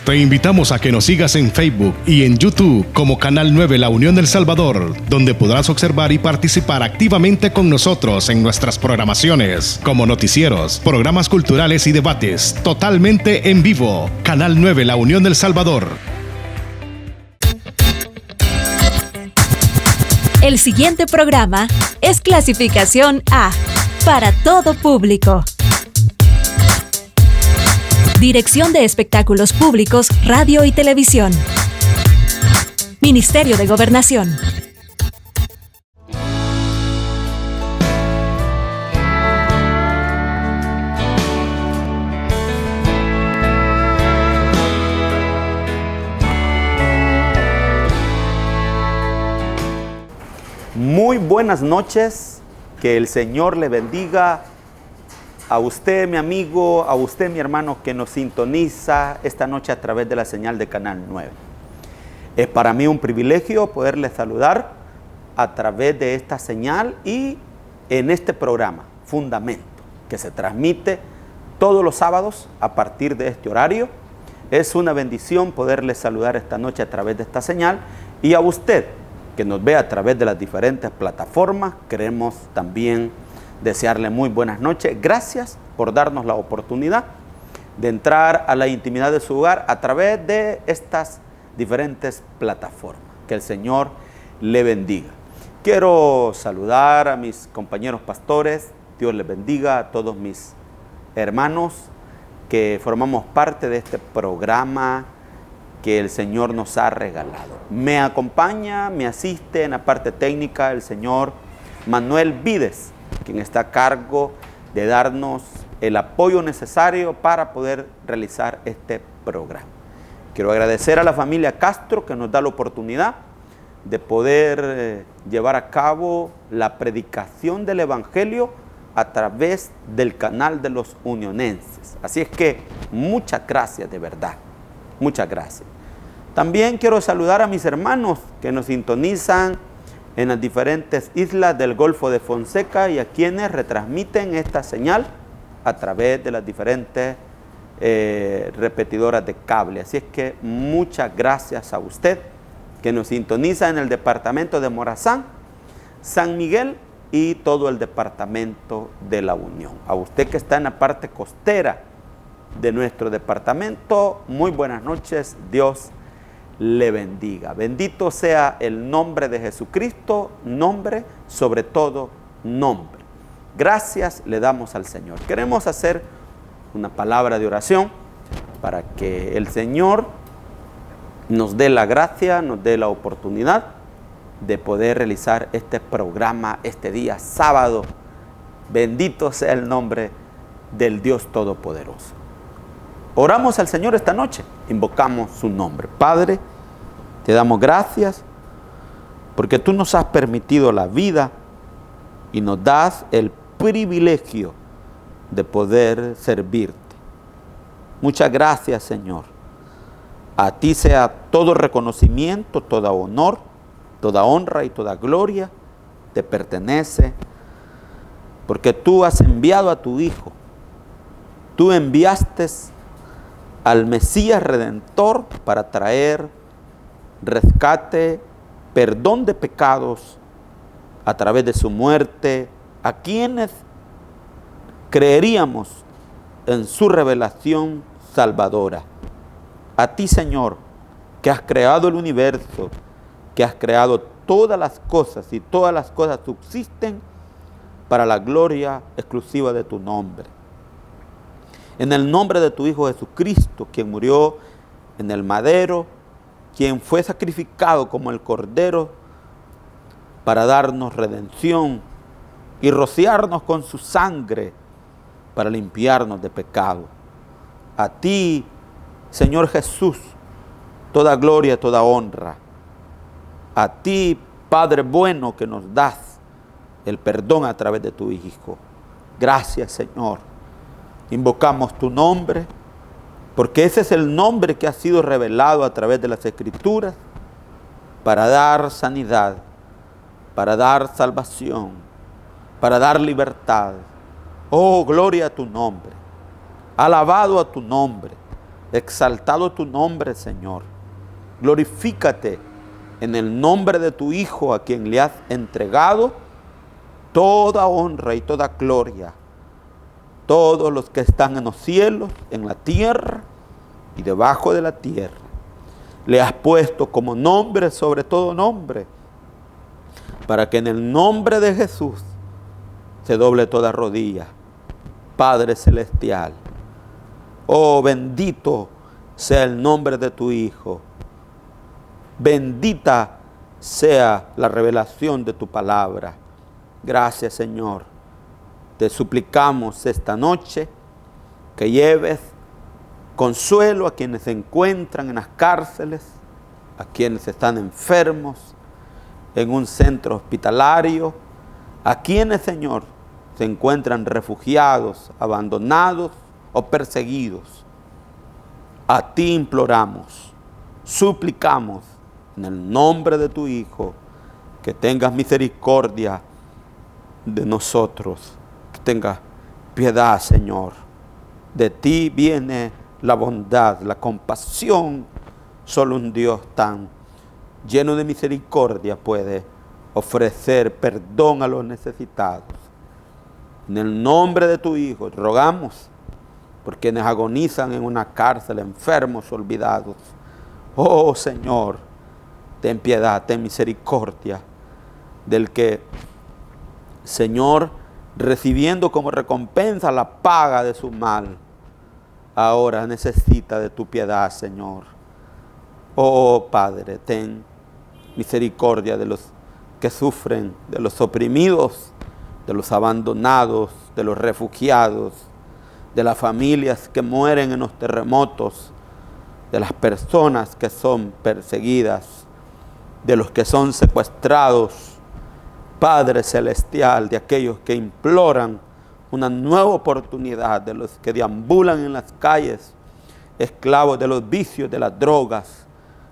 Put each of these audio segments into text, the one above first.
Te invitamos a que nos sigas en Facebook y en YouTube como Canal 9 La Unión del Salvador, donde podrás observar y participar activamente con nosotros en nuestras programaciones, como noticieros, programas culturales y debates, totalmente en vivo. Canal 9 La Unión del Salvador. El siguiente programa es clasificación A, para todo público. Dirección de Espectáculos Públicos, Radio y Televisión. Ministerio de Gobernación. Muy buenas noches, que el Señor le bendiga a usted, mi amigo, a usted, mi hermano, que nos sintoniza esta noche a través de la señal de Canal 9. Es para mí un privilegio poderle saludar a través de esta señal y en este programa, Fundamento, que se transmite todos los sábados a partir de este horario. Es una bendición poderle saludar esta noche a través de esta señal, y a usted que nos ve a través de las diferentes plataformas, queremos también desearle muy buenas noches. Gracias por darnos la oportunidad de entrar a la intimidad de su hogar a través de estas diferentes plataformas. Que el Señor le bendiga. Quiero saludar a mis compañeros pastores. Dios les bendiga a todos mis hermanos que formamos parte de este programa que el Señor nos ha regalado. Me acompaña, me asiste en la parte técnica el señor Manuel Vides, quien está a cargo de darnos el apoyo necesario para poder realizar este programa. Quiero agradecer a la familia Castro que nos da la oportunidad de poder llevar a cabo la predicación del Evangelio a través del canal de los unionenses. Así es que muchas gracias, de verdad, muchas gracias. También quiero saludar a mis hermanos que nos sintonizan en las diferentes islas del Golfo de Fonseca y a quienes retransmiten esta señal a través de las diferentes repetidoras de cable. Así es que muchas gracias a usted que nos sintoniza en el departamento de Morazán, San Miguel y todo el departamento de La Unión. A usted que está en la parte costera de nuestro departamento, muy buenas noches, Dios le bendiga. Bendito sea el nombre de Jesucristo, nombre sobre todo nombre. Gracias le damos al Señor. Queremos hacer una palabra de oración para que el Señor nos dé la gracia, nos dé la oportunidad de poder realizar este programa este día sábado. Bendito sea el nombre del Dios Todopoderoso. Oramos al Señor esta noche, invocamos su nombre. Padre, te damos gracias porque tú nos has permitido la vida y nos das el privilegio de poder servirte. Muchas gracias, Señor. A ti sea todo reconocimiento, toda honor, toda honra y toda gloria te pertenece, porque tú has enviado a tu Hijo. Tú enviaste al Mesías Redentor para traer rescate, perdón de pecados a través de su muerte a quienes creeríamos en su revelación salvadora. A ti, Señor, que has creado el universo, que has creado todas las cosas y todas las cosas subsisten para la gloria exclusiva de tu nombre. En el nombre de tu Hijo Jesucristo, quien murió en el madero, quien fue sacrificado como el cordero para darnos redención y rociarnos con su sangre para limpiarnos de pecado. A ti, Señor Jesús, toda gloria, toda honra. A ti, Padre bueno, que nos das el perdón a través de tu Hijo. Gracias, Señor. Invocamos tu nombre, porque ese es el nombre que ha sido revelado a través de las Escrituras para dar sanidad, para dar salvación, para dar libertad. Oh, gloria a tu nombre, alabado a tu nombre. exaltado tu nombre, Señor. Glorifícate en el nombre de tu Hijo, a quien le has entregado toda honra y toda gloria. Todos los que están en los cielos, en la tierra y debajo de la tierra, le has puesto como nombre sobre todo nombre, para que en el nombre de Jesús se doble toda rodilla. Padre celestial, oh, bendito sea el nombre de tu Hijo. Bendita sea la revelación de tu palabra. Gracias, Señor. Te suplicamos esta noche que lleves consuelo a quienes se encuentran en las cárceles, a quienes están enfermos, en un centro hospitalario, a quienes, Señor, se encuentran refugiados, abandonados o perseguidos. A ti imploramos, suplicamos, en el nombre de tu Hijo, que tengas misericordia de nosotros, que tengas piedad, Señor. De ti viene la bondad, la compasión. Solo un Dios tan lleno de misericordia puede ofrecer perdón a los necesitados. En el nombre de tu Hijo rogamos por quienes agonizan en una cárcel, enfermos, olvidados. Oh, Señor, ten piedad, ten misericordia del que, Señor, recibiendo como recompensa la paga de su mal, ahora necesita de tu piedad, Señor. Oh, Padre, ten misericordia de los que sufren, de los oprimidos, de los abandonados, de los refugiados, de las familias que mueren en los terremotos, de las personas que son perseguidas, de los que son secuestrados. Padre celestial, de aquellos que imploran una nueva oportunidad, de los que deambulan en las calles, esclavos de los vicios, de las drogas,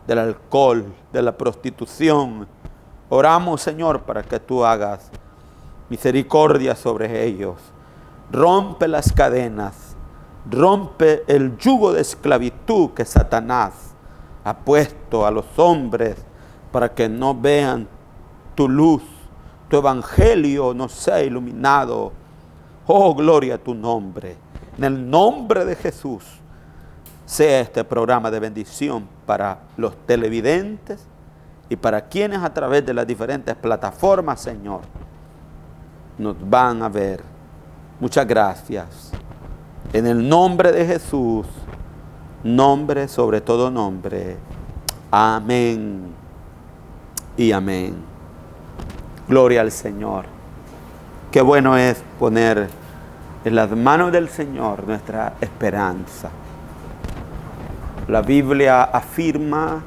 del alcohol, de la prostitución. Oramos, Señor, para que tú hagas misericordia sobre ellos. Rompe las cadenas, rompe el yugo de esclavitud que Satanás ha puesto a los hombres para que no vean tu luz, tu evangelio no sea iluminado. Oh, gloria a tu nombre. En el nombre de Jesús, sea este programa de bendición para los televidentes y para quienes a través de las diferentes plataformas, Señor, nos van a ver. Muchas gracias. En el nombre de Jesús, nombre sobre todo nombre. Amén y amén. Gloria al Señor. Qué bueno es poner en las manos del Señor nuestra esperanza. La Biblia afirma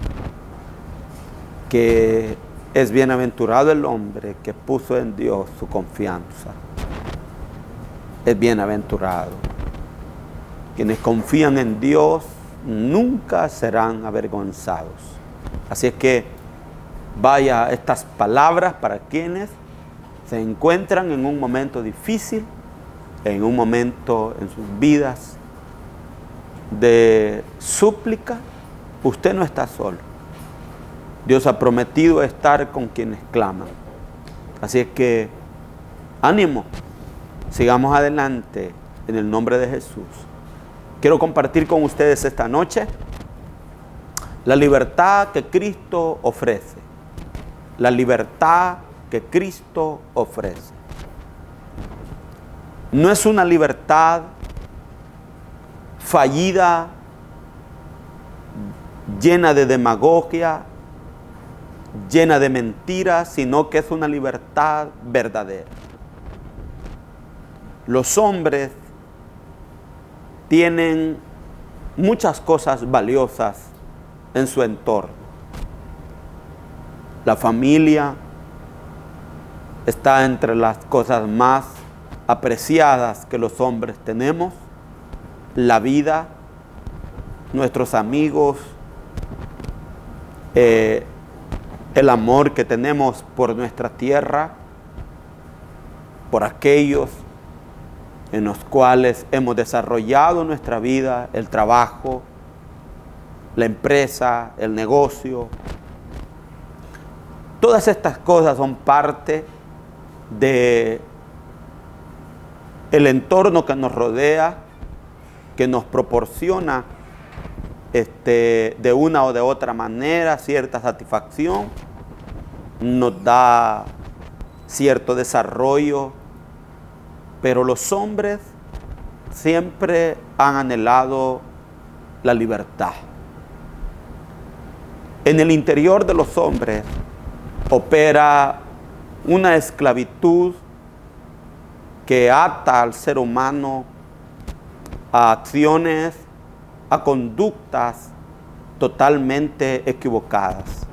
que es bienaventurado el hombre que puso en Dios su confianza. Es bienaventurado. Quienes confían en Dios nunca serán avergonzados. Así es que vaya estas palabras para quienes se encuentran en un momento difícil, en un momento en sus vidas de súplica. Usted no está solo. Dios ha prometido estar con quienes claman. Así es que ánimo, sigamos adelante en el nombre de Jesús. Quiero compartir con ustedes esta noche la libertad que Cristo ofrece. La libertad que Cristo ofrece. No es una libertad fallida, llena de demagogia, llena de mentiras, sino que es una libertad verdadera. Los hombres tienen muchas cosas valiosas en su entorno. La familia está entre las cosas más apreciadas que los hombres tenemos. La vida, nuestros amigos, el amor que tenemos por nuestra tierra, por aquellos en los cuales hemos desarrollado nuestra vida, el trabajo, la empresa, el negocio. Todas estas cosas son parte de el entorno que nos rodea, que nos proporciona de una o de otra manera cierta satisfacción, nos da cierto desarrollo, pero los hombres siempre han anhelado la libertad. En el interior de los hombres opera una esclavitud que ata al ser humano a acciones, a conductas totalmente equivocadas.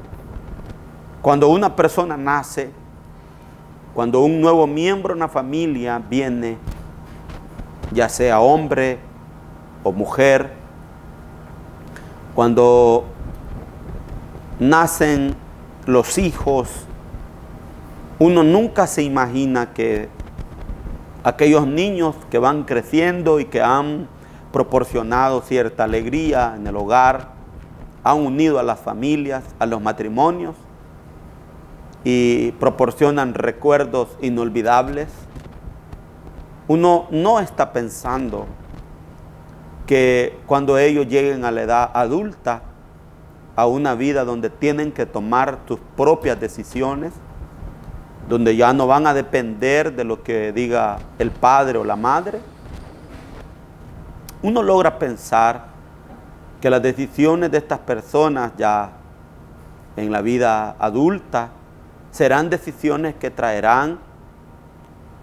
Cuando una persona nace, cuando un nuevo miembro en la familia viene, ya sea hombre o mujer, cuando nacen los hijos, uno nunca se imagina que aquellos niños que van creciendo y que han proporcionado cierta alegría en el hogar, han unido a las familias, a los matrimonios y proporcionan recuerdos inolvidables. Uno no está pensando que cuando ellos lleguen a la edad adulta, a una vida donde tienen que tomar sus propias decisiones, donde ya no van a depender de lo que diga el padre o la madre, uno logra pensar que las decisiones de estas personas ya en la vida adulta serán decisiones que traerán,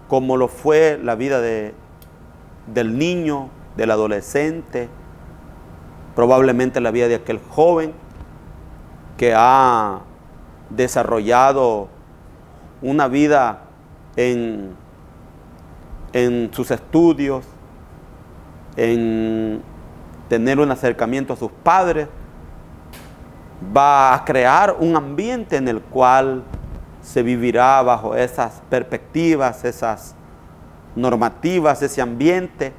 como lo fue la vida del niño, del adolescente, probablemente la vida de aquel joven que ha desarrollado una vida en sus estudios, en tener un acercamiento a sus padres, va a crear un ambiente en el cual se vivirá bajo esas perspectivas, esas normativas, ese ambiente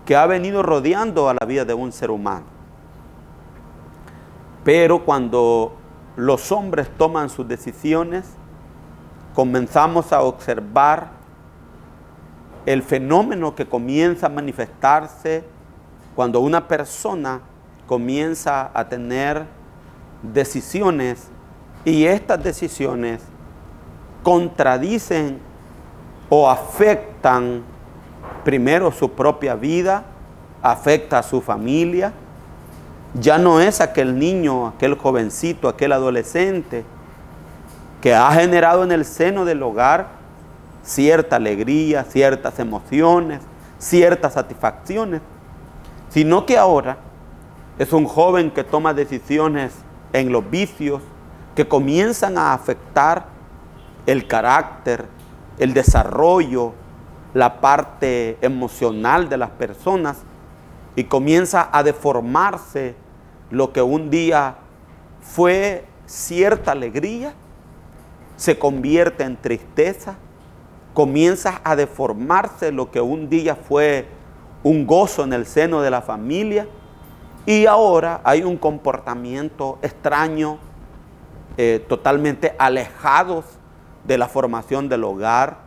que ha venido rodeando a la vida de un ser humano. Pero cuando los hombres toman sus decisiones, comenzamos a observar el fenómeno que comienza a manifestarse cuando una persona comienza a tener decisiones y estas decisiones contradicen o afectan primero su propia vida, afecta a su familia. Ya no es aquel niño, aquel jovencito, aquel adolescente que ha generado en el seno del hogar cierta alegría, ciertas emociones, ciertas satisfacciones, sino que ahora es un joven que toma decisiones en los vicios que comienzan a afectar el carácter, el desarrollo, la parte emocional de las personas, y comienza a deformarse lo que un día fue cierta alegría, se convierte en tristeza, comienza a deformarse lo que un día fue un gozo en el seno de la familia, y ahora hay un comportamiento extraño, totalmente alejados de la formación del hogar,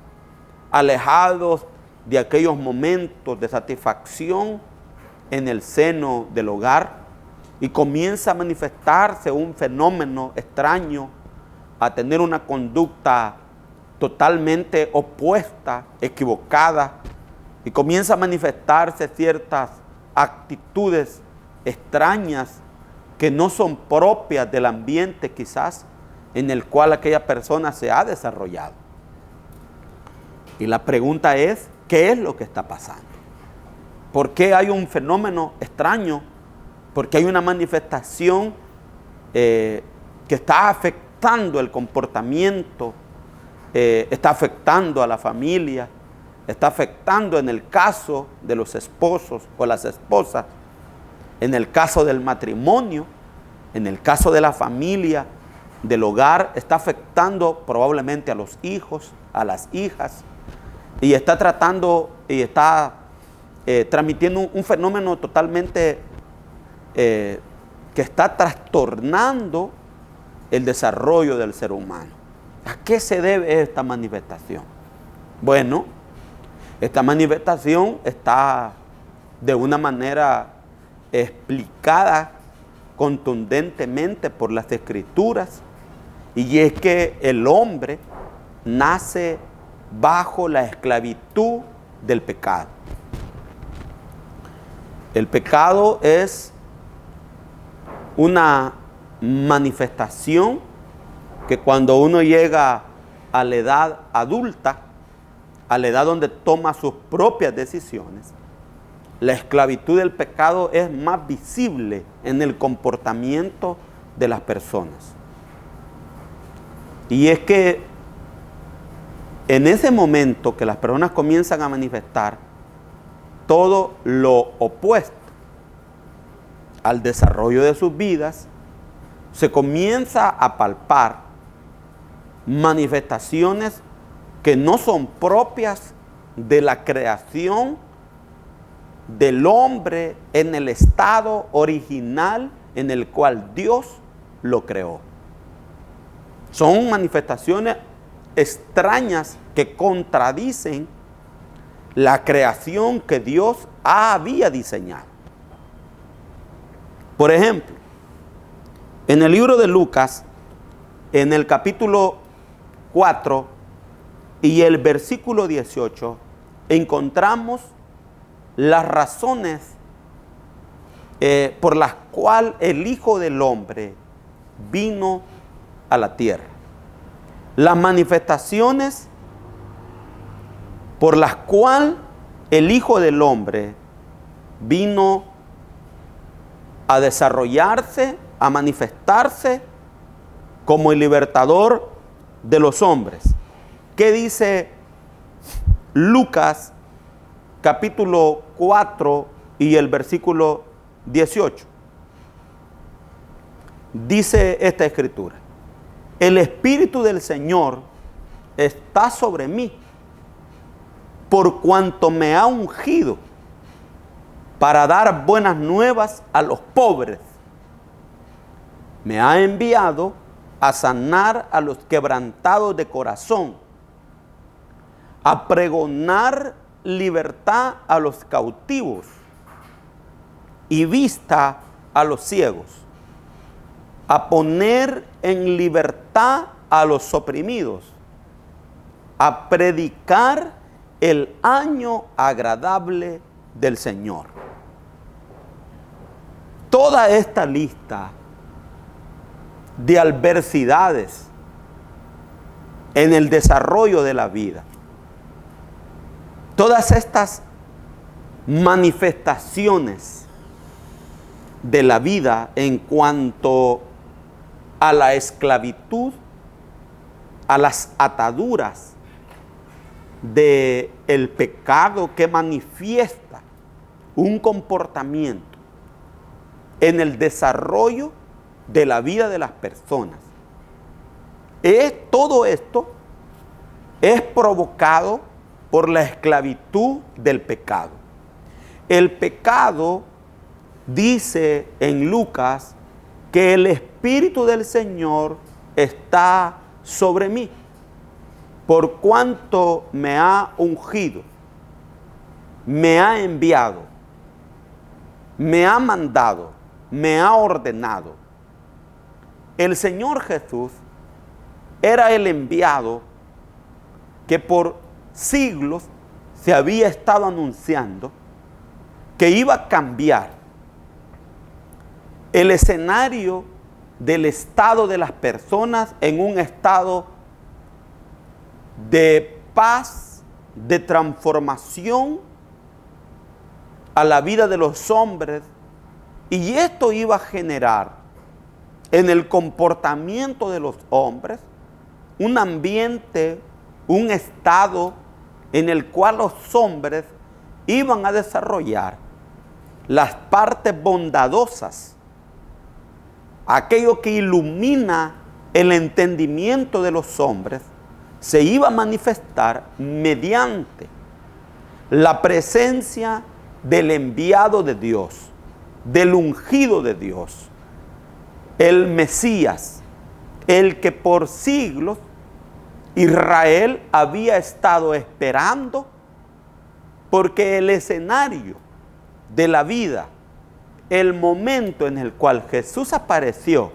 alejados de aquellos momentos de satisfacción en el seno del hogar, y comienza a manifestarse un fenómeno extraño, a tener una conducta totalmente opuesta, equivocada, y comienza a manifestarse ciertas actitudes extrañas que no son propias del ambiente quizás en el cual aquella persona se ha desarrollado. Y la pregunta es, ¿qué es lo que está pasando? ¿Por qué hay un fenómeno extraño? ¿Por qué hay una manifestación que está afectando el comportamiento, está afectando a la familia, está afectando en el caso de los esposos o las esposas, en el caso del matrimonio, en el caso de la familia, del hogar, está afectando probablemente a los hijos, a las hijas, y está tratando y está transmitiendo un fenómeno totalmente que está trastornando el desarrollo del ser humano. ¿A qué se debe esta manifestación? Bueno, esta manifestación está de una manera explicada contundentemente por las Escrituras, y es que el hombre nace bajo la esclavitud del pecado. El pecado es una manifestación que cuando uno llega a la edad adulta, a la edad donde toma sus propias decisiones, la esclavitud del pecado es más visible en el comportamiento de las personas. Y es que en ese momento que las personas comienzan a manifestar todo lo opuesto al desarrollo de sus vidas, se comienza a palpar manifestaciones que no son propias de la creación del hombre en el estado original en el cual Dios lo creó. Son manifestaciones extrañas que contradicen la creación que Dios había diseñado. Por ejemplo, en el libro de Lucas, en el capítulo 4 y el versículo 18, encontramos las razones por las cuales el Hijo del Hombre vino a la tierra. Las manifestaciones por las cuales el Hijo del Hombre vino a desarrollarse, a manifestarse como el libertador de los hombres. ¿Qué dice Lucas capítulo 4 y el versículo 18? Dice esta escritura: el Espíritu del Señor está sobre mí, por cuanto me ha ungido para dar buenas nuevas a los pobres. Me ha enviado a sanar a los quebrantados de corazón, a pregonar libertad a los cautivos y vista a los ciegos, a poner en libertad a los oprimidos, a predicar el año agradable del Señor. Toda esta lista de adversidades en el desarrollo de la vida, todas estas manifestaciones de la vida en cuanto a la esclavitud, a las ataduras del pecado que manifiesta un comportamiento en el desarrollo de la vida de las personas. Todo esto es provocado por la esclavitud del pecado. El pecado, dice en Lucas, que el Espíritu del Señor está sobre mí, por cuanto me ha ungido, me ha enviado, me ha mandado, me ha ordenado. El Señor Jesús era el enviado que por siglos se había estado anunciando que iba a cambiar el escenario del estado de las personas en un estado de paz, de transformación a la vida de los hombres, y esto iba a generar en el comportamiento de los hombres un ambiente, un estado en el cual los hombres iban a desarrollar las partes bondadosas, aquello que ilumina el entendimiento de los hombres, se iba a manifestar mediante la presencia del enviado de Dios, del ungido de Dios, el Mesías, el que por siglos Israel había estado esperando, porque el escenario de la vida, el momento en el cual Jesús apareció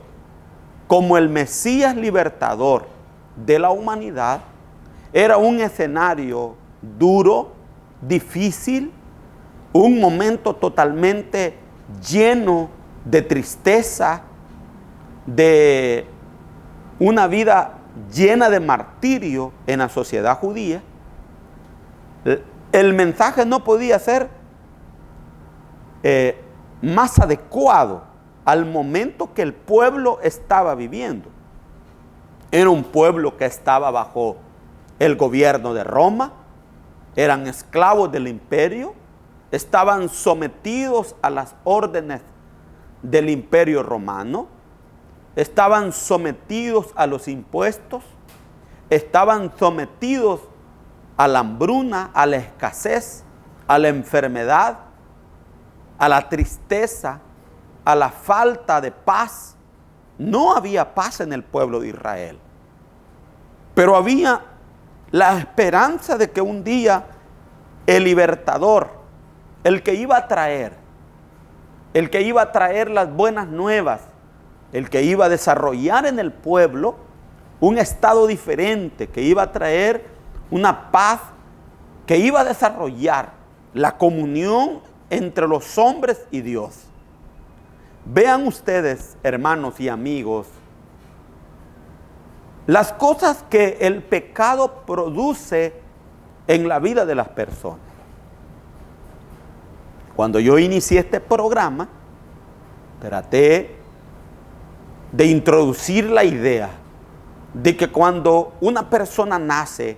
como el Mesías libertador de la humanidad, era un escenario duro, difícil, un momento totalmente lleno de tristeza, de una vida llena de martirio en la sociedad judía. El mensaje no podía ser más adecuado al momento que el pueblo estaba viviendo. Era un pueblo que estaba bajo el gobierno de Roma, eran esclavos del imperio, estaban sometidos a las órdenes del imperio romano, estaban sometidos a los impuestos, estaban sometidos a la hambruna, a la escasez, a la enfermedad, a la tristeza, a la falta de paz. No había paz en el pueblo de Israel, pero había la esperanza de que un día el libertador, el que iba a traer las buenas nuevas, el que iba a desarrollar en el pueblo un estado diferente, que iba a traer una paz, que iba a desarrollar la comunión entre los hombres y Dios. Vean ustedes, hermanos y amigos, las cosas que el pecado produce en la vida de las personas. Cuando yo inicié este programa, traté de introducir la idea de que cuando una persona nace,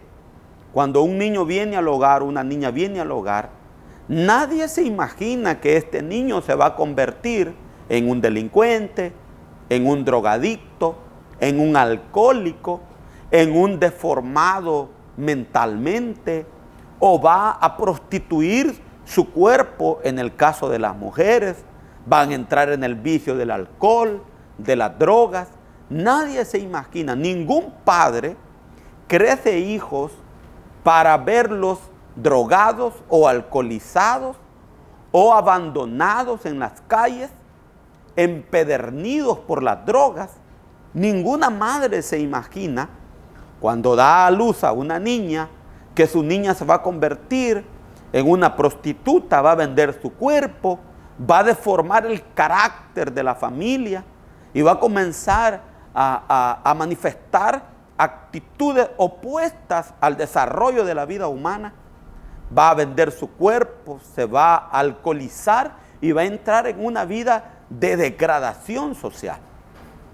cuando un niño viene al hogar, una niña viene al hogar, nadie se imagina que este niño se va a convertir en un delincuente, en un drogadicto, en un alcohólico, en un deformado mentalmente, o va a prostituir su cuerpo. En el caso de las mujeres, van a entrar en el vicio del alcohol, de las drogas. Nadie se imagina, ningún padre crece hijos para verlos drogados o alcoholizados o abandonados en las calles, empedernidos por las drogas. Ninguna madre se imagina, cuando da a luz a una niña, que su niña se va a convertir en una prostituta, va a vender su cuerpo, va a deformar el carácter de la familia y va a comenzar a manifestar actitudes opuestas al desarrollo de la vida humana. Va a vender su cuerpo, se va a alcoholizar y va a entrar en una vida de degradación social.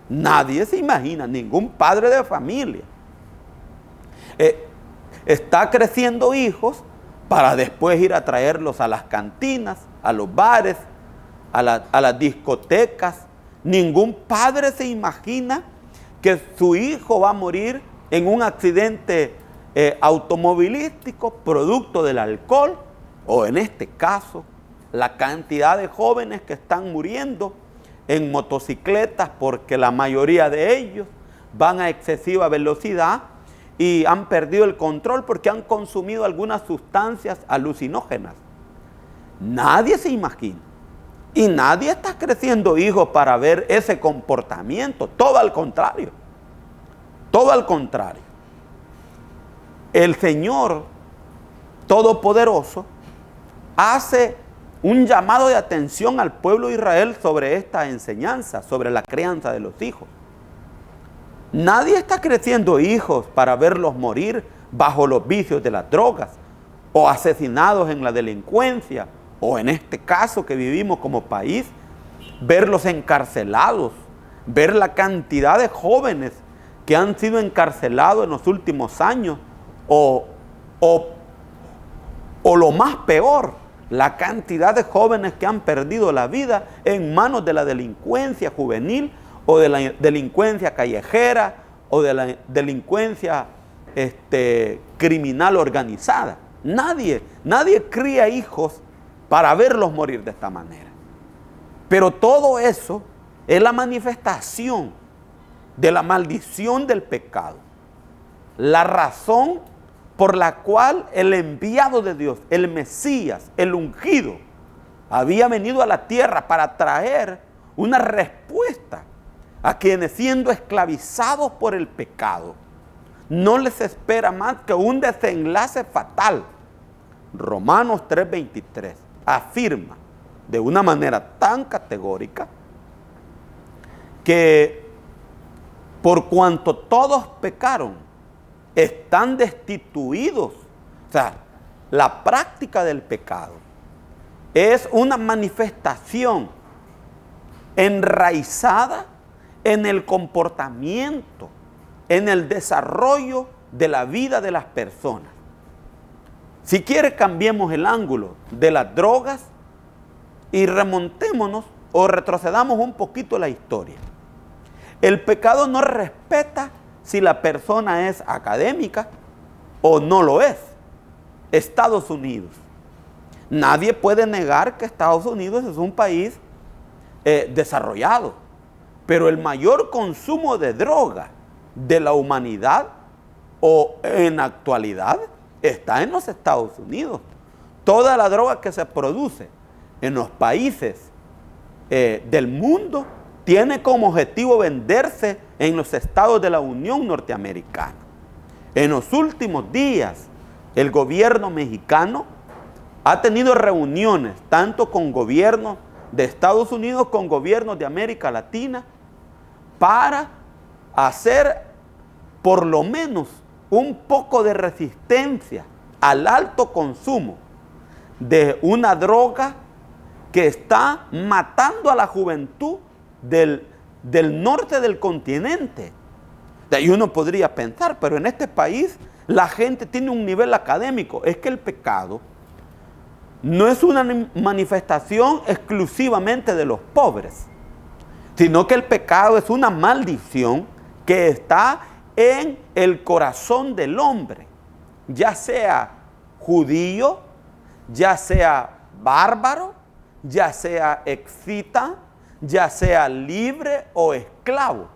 Nadie se imagina, ningún padre de familia está creciendo hijos para después ir a traerlos a las cantinas, a los bares, a las discotecas. Ningún padre se imagina que su hijo va a morir en un accidente automovilístico producto del alcohol, o en este caso, la cantidad de jóvenes que están muriendo en motocicletas porque la mayoría de ellos van a excesiva velocidad y han perdido el control porque han consumido algunas sustancias alucinógenas. Nadie se imagina. Y nadie está creciendo hijos para ver ese comportamiento. Todo al contrario. Todo al contrario. El Señor Todopoderoso hace un llamado de atención al pueblo de Israel sobre esta enseñanza, sobre la crianza de los hijos. Nadie está creciendo hijos para verlos morir bajo los vicios de las drogas, o asesinados en la delincuencia, o en este caso que vivimos como país, verlos encarcelados, ver la cantidad de jóvenes que han sido encarcelados en los últimos años, o lo más peor, la cantidad de jóvenes que han perdido la vida en manos de la delincuencia juvenil, o de la delincuencia callejera, o de la delincuencia criminal organizada. Nadie cría hijos para verlos morir de esta manera. Pero todo eso es la manifestación de la maldición del pecado. La razón por la cual el enviado de Dios, el Mesías, el ungido, había venido a la tierra para traer una respuesta a quienes, siendo esclavizados por el pecado, no les espera más que un desenlace fatal. Romanos 3:23 afirma de una manera tan categórica que por cuanto todos pecaron, están destituidos. O sea, la práctica del pecado es una manifestación enraizada en el comportamiento, en el desarrollo de la vida de las personas. Si quiere, cambiemos el ángulo de las drogas y remontémonos o retrocedamos un poquito la historia. El pecado no respeta si la persona es académica o no lo es. Estados Unidos. Nadie puede negar que Estados Unidos es un país desarrollado, pero el mayor consumo de droga de la humanidad o en la actualidad está en los Estados Unidos. Toda la droga que se produce en los países del mundo tiene como objetivo venderse en los estados de la Unión Norteamericana. En los últimos días, el gobierno mexicano ha tenido reuniones tanto con gobiernos de Estados Unidos como gobiernos de América Latina para hacer por lo menos un poco de resistencia al alto consumo de una droga que está matando a la juventud del norte del continente. Y uno podría pensar, pero en este país la gente tiene un nivel académico. Es que el pecado no es una manifestación exclusivamente de los pobres, sino que el pecado es una maldición que está en el corazón del hombre, ya sea judío, ya sea bárbaro, ya sea escita, ya sea libre o esclavo.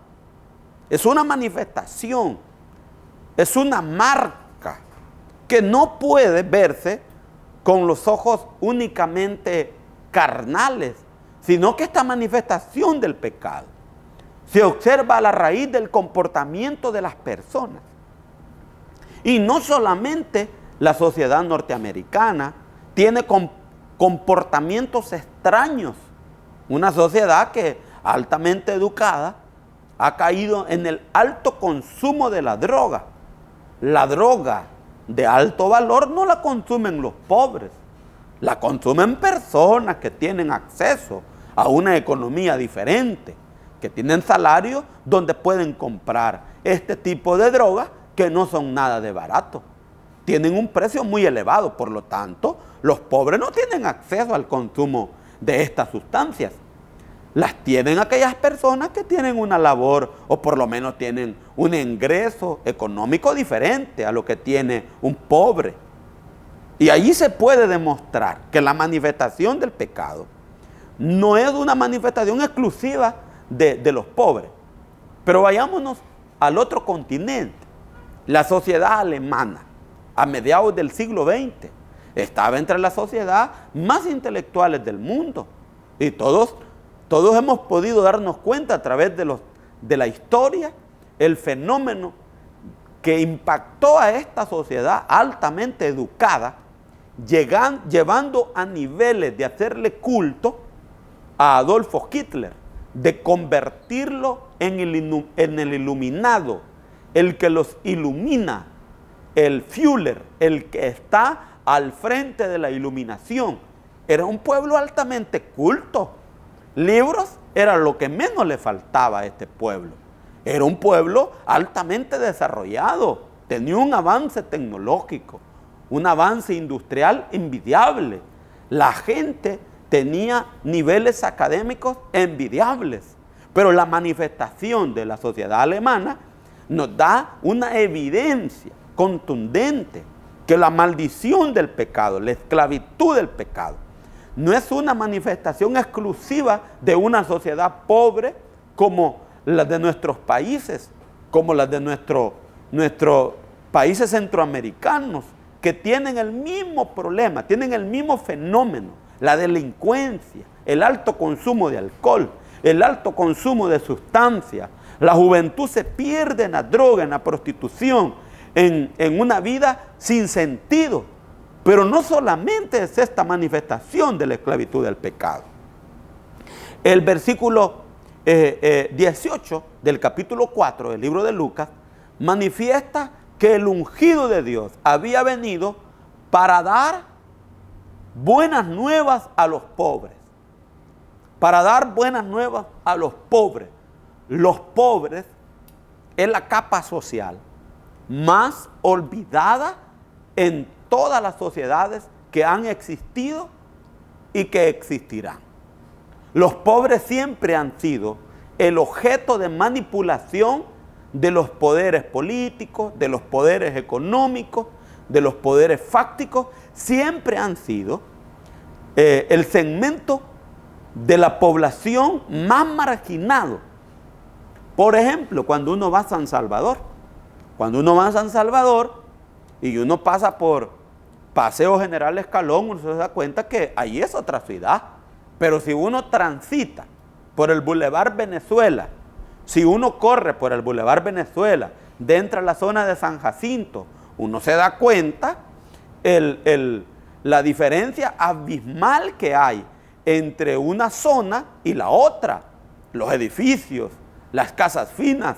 Es una manifestación, es una marca que no puede verse con los ojos únicamente carnales, sino que esta manifestación del pecado se observa a la raíz del comportamiento de las personas. Y no solamente la sociedad norteamericana tiene comportamientos extraños. Una sociedad que altamente educada ha caído en el alto consumo de la droga. La droga de alto valor no la consumen los pobres, la consumen personas que tienen acceso a una economía diferente, que tienen salarios donde pueden comprar este tipo de drogas que no son nada de barato. Tienen un precio muy elevado, por lo tanto, los pobres no tienen acceso al consumo de estas sustancias. Las tienen aquellas personas que tienen una labor o por lo menos tienen un ingreso económico diferente a lo que tiene un pobre. Y allí se puede demostrar que la manifestación del pecado no es una manifestación exclusiva de los pobres. Pero vayámonos al otro continente. La sociedad alemana, a mediados del siglo XX, estaba entre las sociedades más intelectuales del mundo. Y todos hemos podido darnos cuenta a través de la historia, el fenómeno que impactó a esta sociedad altamente educada, llevando a niveles de hacerle culto a Adolfo Hitler, de convertirlo en el iluminado, el que los ilumina, el Führer, el que está al frente de la iluminación. Era un pueblo altamente culto. Libros era lo que menos le faltaba a este pueblo. Era un pueblo altamente desarrollado, tenía un avance tecnológico, un avance industrial envidiable. La gente tenía niveles académicos envidiables, pero la manifestación de la sociedad alemana nos da una evidencia contundente que la maldición del pecado, la esclavitud del pecado, no es una manifestación exclusiva de una sociedad pobre como la de nuestros países, como la de nuestros países centroamericanos, que tienen el mismo problema, tienen el mismo fenómeno, la delincuencia, el alto consumo de alcohol, el alto consumo de sustancias. La juventud se pierde en la droga, en la prostitución, en una vida sin sentido. Pero no solamente es esta manifestación de la esclavitud del pecado. El versículo 18 del capítulo 4 del libro de Lucas manifiesta que el ungido de Dios había venido para dar buenas nuevas a los pobres. Para dar buenas nuevas a los pobres. Los pobres es la capa social más olvidada en todas las sociedades que han existido y que existirán. Los pobres siempre han sido el objeto de manipulación de los poderes políticos, de los poderes económicos, de los poderes fácticos. Siempre han sido el segmento de la población más marginado. Por ejemplo, cuando uno va a San Salvador, y uno pasa por Paseo General Escalón, uno se da cuenta que ahí es otra ciudad. Pero si uno transita por el Boulevard Venezuela, si uno corre por el Boulevard Venezuela, dentro de la zona de San Jacinto, uno se da cuenta la diferencia abismal que hay entre una zona y la otra. Los edificios, las casas finas,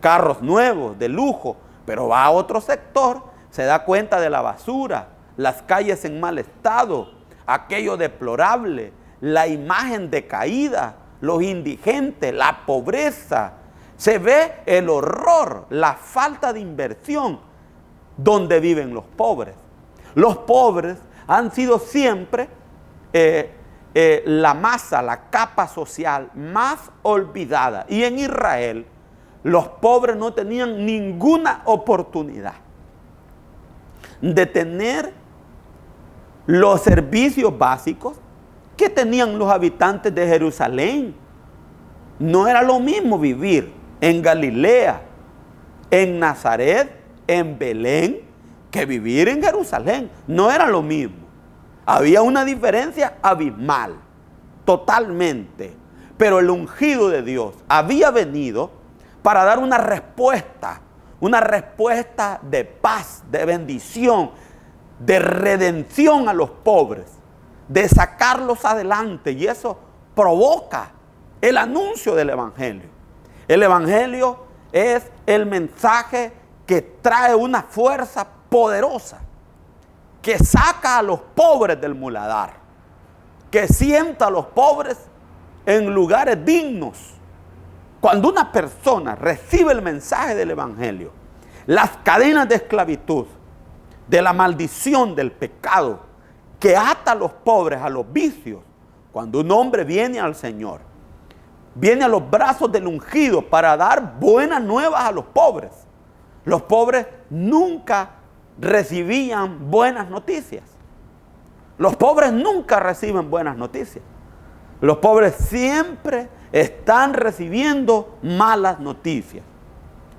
carros nuevos, de lujo, pero va a otro sector, se da cuenta de la basura, las calles en mal estado, aquello deplorable, la imagen decaída, los indigentes, la pobreza. Se ve el horror, la falta de inversión donde viven los pobres. Los pobres han sido siempre la masa, la capa social más olvidada. Y en Israel, los pobres no tenían ninguna oportunidad de tener los servicios básicos que tenían los habitantes de Jerusalén. No era lo mismo vivir en Galilea, en Nazaret, en Belén, que vivir en Jerusalén. No era lo mismo. Había una diferencia abismal, totalmente. Pero el ungido de Dios había venido para dar una respuesta de paz, de bendición, de redención a los pobres, de sacarlos adelante. Y eso provoca el anuncio del Evangelio. El Evangelio es el mensaje que trae una fuerza poderosa, que saca a los pobres del muladar, que sienta a los pobres en lugares dignos. Cuando una persona recibe el mensaje del Evangelio, las cadenas de esclavitud, de la maldición del pecado, que ata a los pobres a los vicios, cuando un hombre viene al Señor, viene a los brazos del ungido para dar buenas nuevas a los pobres. Los pobres nunca recibían buenas noticias. Los pobres nunca reciben buenas noticias. Los pobres siempre están recibiendo malas noticias.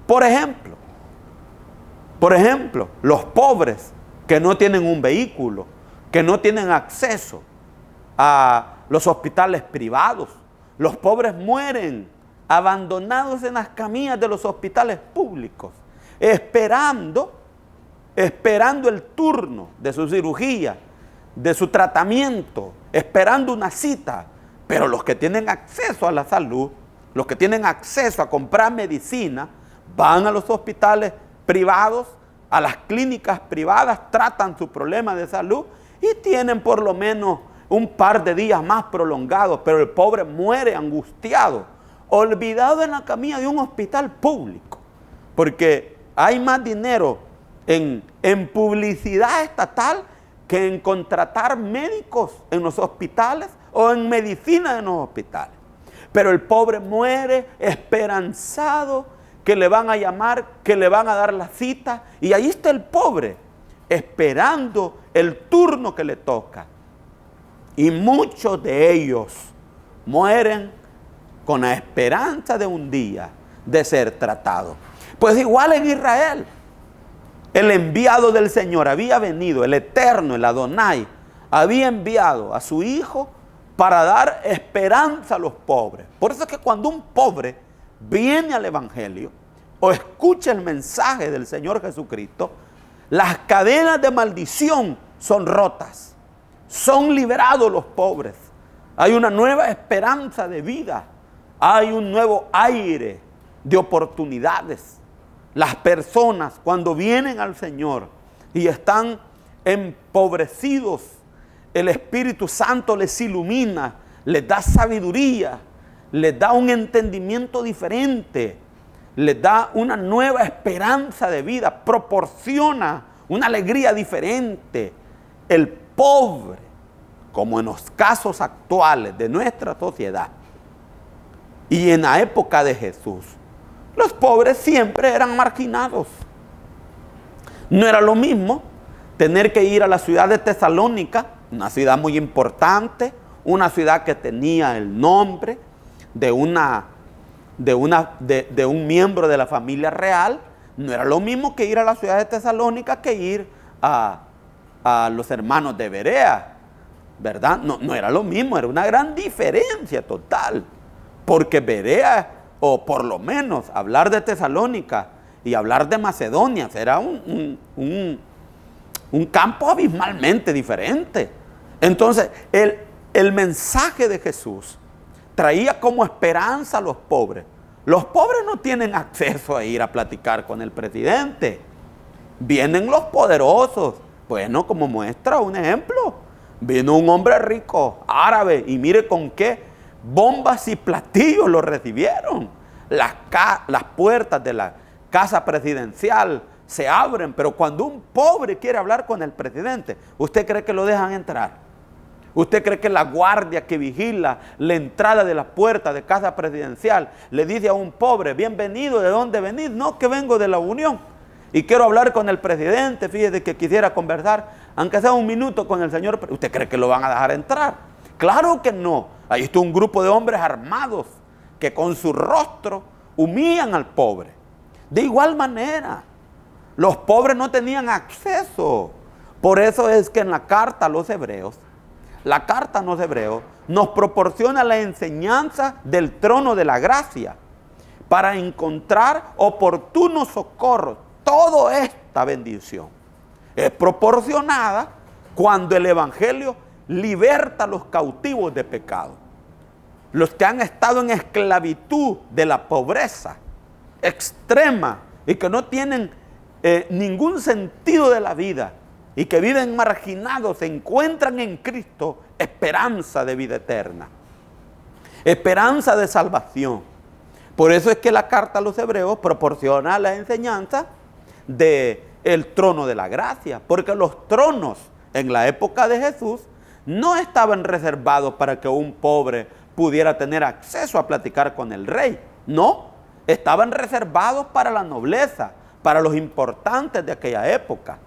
Por ejemplo, los pobres que no tienen un vehículo, que no tienen acceso a los hospitales privados. Los pobres mueren abandonados en las camillas de los hospitales públicos, esperando el turno de su cirugía, de su tratamiento, esperando una cita. Pero los que tienen acceso a la salud, los que tienen acceso a comprar medicina, van a los hospitales privados, a las clínicas privadas, tratan su problema de salud y tienen por lo menos un par de días más prolongados, pero el pobre muere angustiado, olvidado en la camilla de un hospital público, porque hay más dinero en publicidad estatal que en contratar médicos en los hospitales o en medicina en los hospitales. Pero el pobre muere esperanzado que le van a llamar, que le van a dar la cita, y ahí está el pobre esperando el turno que le toca. Y muchos de ellos mueren con la esperanza de un día de ser tratados. Pues igual en Israel, el enviado del Señor había venido, el Eterno, el Adonai, había enviado a su Hijo para dar esperanza a los pobres. Por eso es que cuando un pobre viene al Evangelio o escucha el mensaje del Señor Jesucristo, las cadenas de maldición son rotas, son liberados los pobres. Hay una nueva esperanza de vida, hay un nuevo aire de oportunidades. Las personas cuando vienen al Señor y están empobrecidos, el Espíritu Santo les ilumina, les da sabiduría, les da un entendimiento diferente, les da una nueva esperanza de vida, proporciona una alegría diferente. El pobre, como en los casos actuales de nuestra sociedad y en la época de Jesús, los pobres siempre eran marginados. No era lo mismo tener que ir a la ciudad de Tesalónica, una ciudad muy importante, una ciudad que tenía el nombre de un miembro de la familia real. No era lo mismo que ir a la ciudad de Tesalónica que ir a los hermanos de Berea, ¿verdad? No era lo mismo, era una gran diferencia total, porque Berea, o por lo menos hablar de Tesalónica y hablar de Macedonia, era un campo abismalmente diferente. Entonces, el mensaje de Jesús traía como esperanza a los pobres. Los pobres no tienen acceso a ir a platicar con el presidente. Vienen los poderosos. Bueno, como muestra un ejemplo, vino un hombre rico, árabe, y mire con qué bombas y platillos lo recibieron. Las puertas de la casa presidencial se abren, pero cuando un pobre quiere hablar con el presidente, ¿usted cree que lo dejan entrar? ¿Usted cree que la guardia que vigila la entrada de la puerta de casa presidencial le dice a un pobre, bienvenido, ¿de dónde venís? No, que vengo de la Unión y quiero hablar con el presidente, fíjese que quisiera conversar, aunque sea un minuto con el señor. ¿Usted cree que lo van a dejar entrar? Claro que no. Ahí está un grupo de hombres armados que con su rostro humillan al pobre. De igual manera, los pobres no tenían acceso. Por eso es que en la carta a los hebreos, nos proporciona la enseñanza del trono de la gracia para encontrar oportuno socorro. Toda esta bendición es proporcionada cuando el Evangelio liberta a los cautivos de pecado. Los que han estado en esclavitud de la pobreza extrema y que no tienen ningún sentido de la vida y que viven marginados, se encuentran en Cristo esperanza de vida eterna, esperanza de salvación. Por eso es que la carta a los hebreos proporciona la enseñanza del trono de la gracia, porque los tronos en la época de Jesús no estaban reservados para que un pobre pudiera tener acceso a platicar con el rey. No, estaban reservados para la nobleza, para los importantes de aquella época.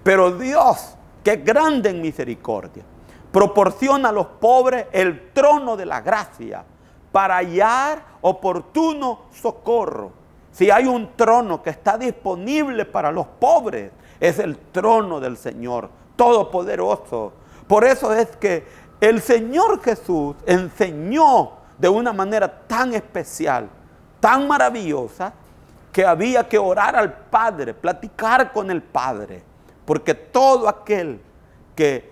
Pero Dios, que es grande en misericordia, proporciona a los pobres el trono de la gracia para hallar oportuno socorro. Si hay un trono que está disponible para los pobres, es el trono del Señor Todopoderoso. Por eso es que el Señor Jesús enseñó de una manera tan especial, tan maravillosa, que había que orar al Padre, platicar con el Padre. Porque todo aquel que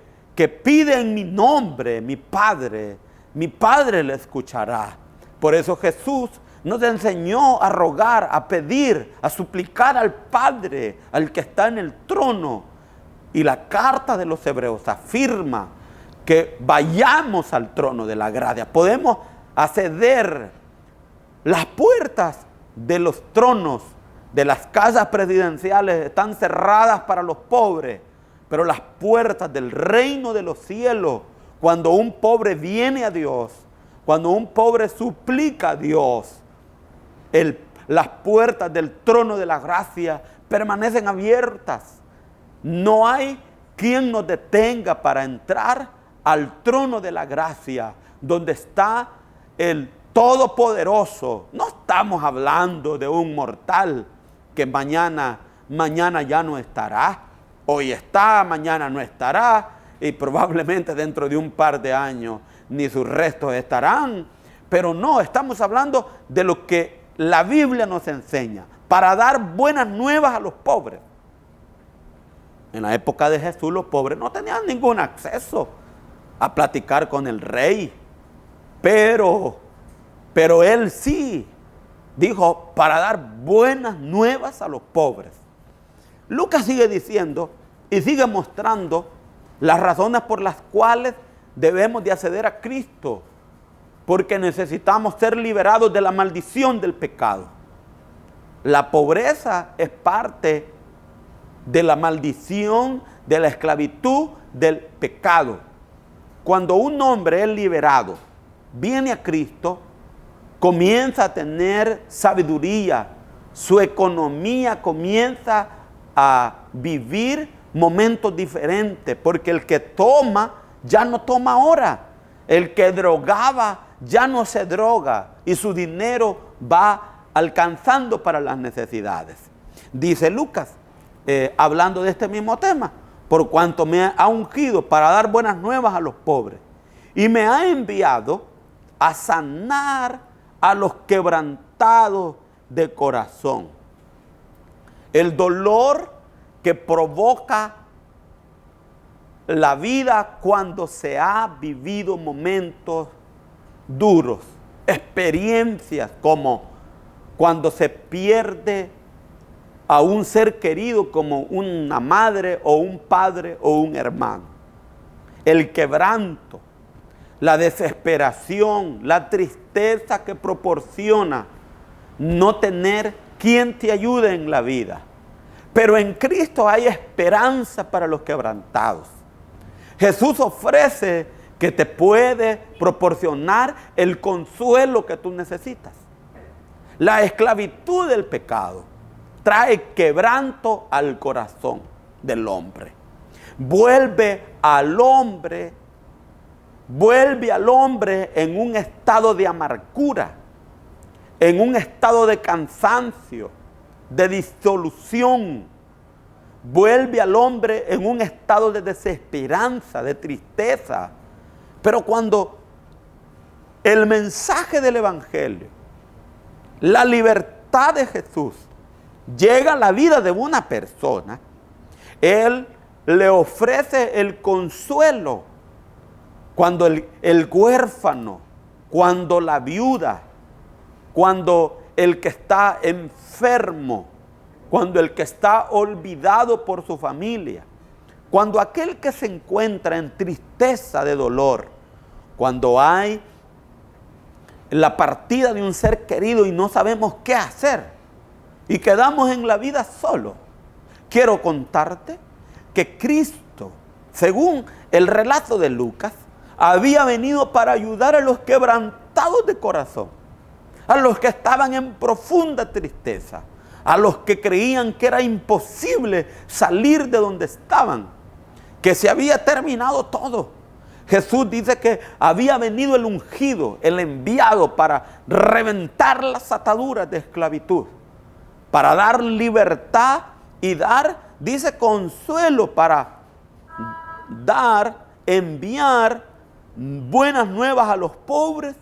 pide en mi nombre, mi Padre le escuchará. Por eso Jesús nos enseñó a rogar, a pedir, a suplicar al Padre, al que está en el trono. Y la carta de los hebreos afirma que vayamos al trono de la gracia. Podemos acceder. Las puertas de los tronos, de las casas presidenciales, están cerradas para los pobres, pero las puertas del reino de los cielos, cuando un pobre viene a Dios, cuando un pobre suplica a Dios, las puertas del trono de la gracia permanecen abiertas. No hay quien nos detenga para entrar al trono de la gracia, donde está el Todopoderoso. No estamos hablando de un mortal que mañana ya no estará. Hoy está, mañana no estará, y probablemente dentro de un par de años ni sus restos estarán. Pero no, estamos hablando de lo que la Biblia nos enseña, para dar buenas nuevas a los pobres. En la época de Jesús los pobres no tenían ningún acceso a platicar con el rey, pero él sí dijo para dar buenas nuevas a los pobres. Lucas sigue diciendo y sigue mostrando las razones por las cuales debemos de acceder a Cristo, porque necesitamos ser liberados de la maldición del pecado. La pobreza es parte de la maldición, de la esclavitud del pecado. Cuando un hombre es liberado, viene a Cristo, comienza a tener sabiduría, su economía comienza a vivir momentos diferentes, porque el que toma ya no toma ahora, el que drogaba ya no se droga y su dinero va alcanzando para las necesidades. Dice Lucas, hablando de este mismo tema, por cuanto me ha ungido para dar buenas nuevas a los pobres y me ha enviado a sanar a los quebrantados de corazón. El dolor que provoca la vida cuando se ha vivido momentos duros, experiencias como cuando se pierde a un ser querido como una madre o un padre o un hermano. El quebranto, la desesperación, la tristeza que proporciona no tener quien te ayude en la vida. Pero en Cristo hay esperanza para los quebrantados. Jesús ofrece que te puede proporcionar el consuelo que tú necesitas. La esclavitud del pecado trae quebranto al corazón del hombre. Vuelve al hombre en un estado de amargura, en un estado de cansancio, de disolución. Vuelve al hombre en un estado de desesperanza, de tristeza. Pero cuando el mensaje del Evangelio, la libertad de Jesús, llega a la vida de una persona, Él le ofrece el consuelo. Cuando el huérfano, cuando la viuda, cuando el que está enfermo, cuando el que está olvidado por su familia, cuando aquel que se encuentra en tristeza de dolor, cuando hay la partida de un ser querido y no sabemos qué hacer y quedamos en la vida solos. Quiero contarte que Cristo, según el relato de Lucas, había venido para ayudar a los quebrantados de corazón, a los que estaban en profunda tristeza, a los que creían que era imposible salir de donde estaban, que se había terminado todo. Jesús dice que había venido el ungido, el enviado para reventar las ataduras de esclavitud, para dar libertad y dar, dice, consuelo, para enviar buenas nuevas a los pobres.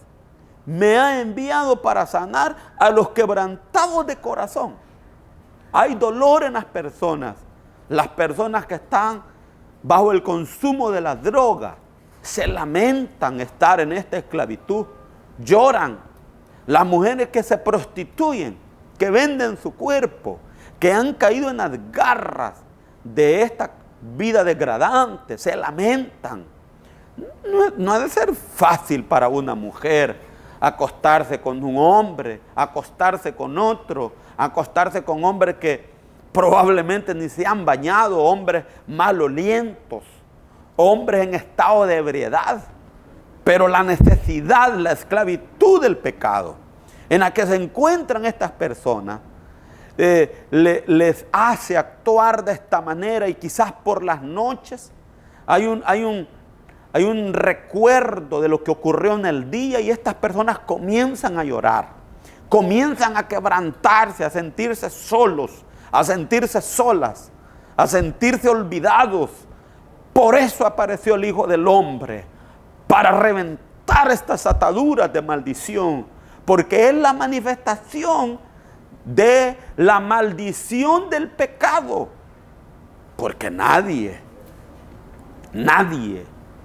Me ha enviado para sanar a los quebrantados de corazón. Hay dolor en las personas que están bajo el consumo de la droga, se lamentan estar en esta esclavitud, lloran. Las mujeres que se prostituyen, que venden su cuerpo, que han caído en las garras de esta vida degradante, se lamentan. No ha de ser fácil para una mujer acostarse con un hombre, acostarse con otro, acostarse con hombres que probablemente ni se han bañado, hombres malolientos, hombres en estado de ebriedad. Pero la necesidad, la esclavitud del pecado en la que se encuentran estas personas les hace actuar de esta manera, y quizás por las noches hay hay un recuerdo de lo que ocurrió en el día y estas personas comienzan a llorar, comienzan a quebrantarse, a sentirse solos, a sentirse solas, a sentirse olvidados. Por eso apareció el Hijo del Hombre, para reventar estas ataduras de maldición, porque es la manifestación de la maldición del pecado. Porque nadie,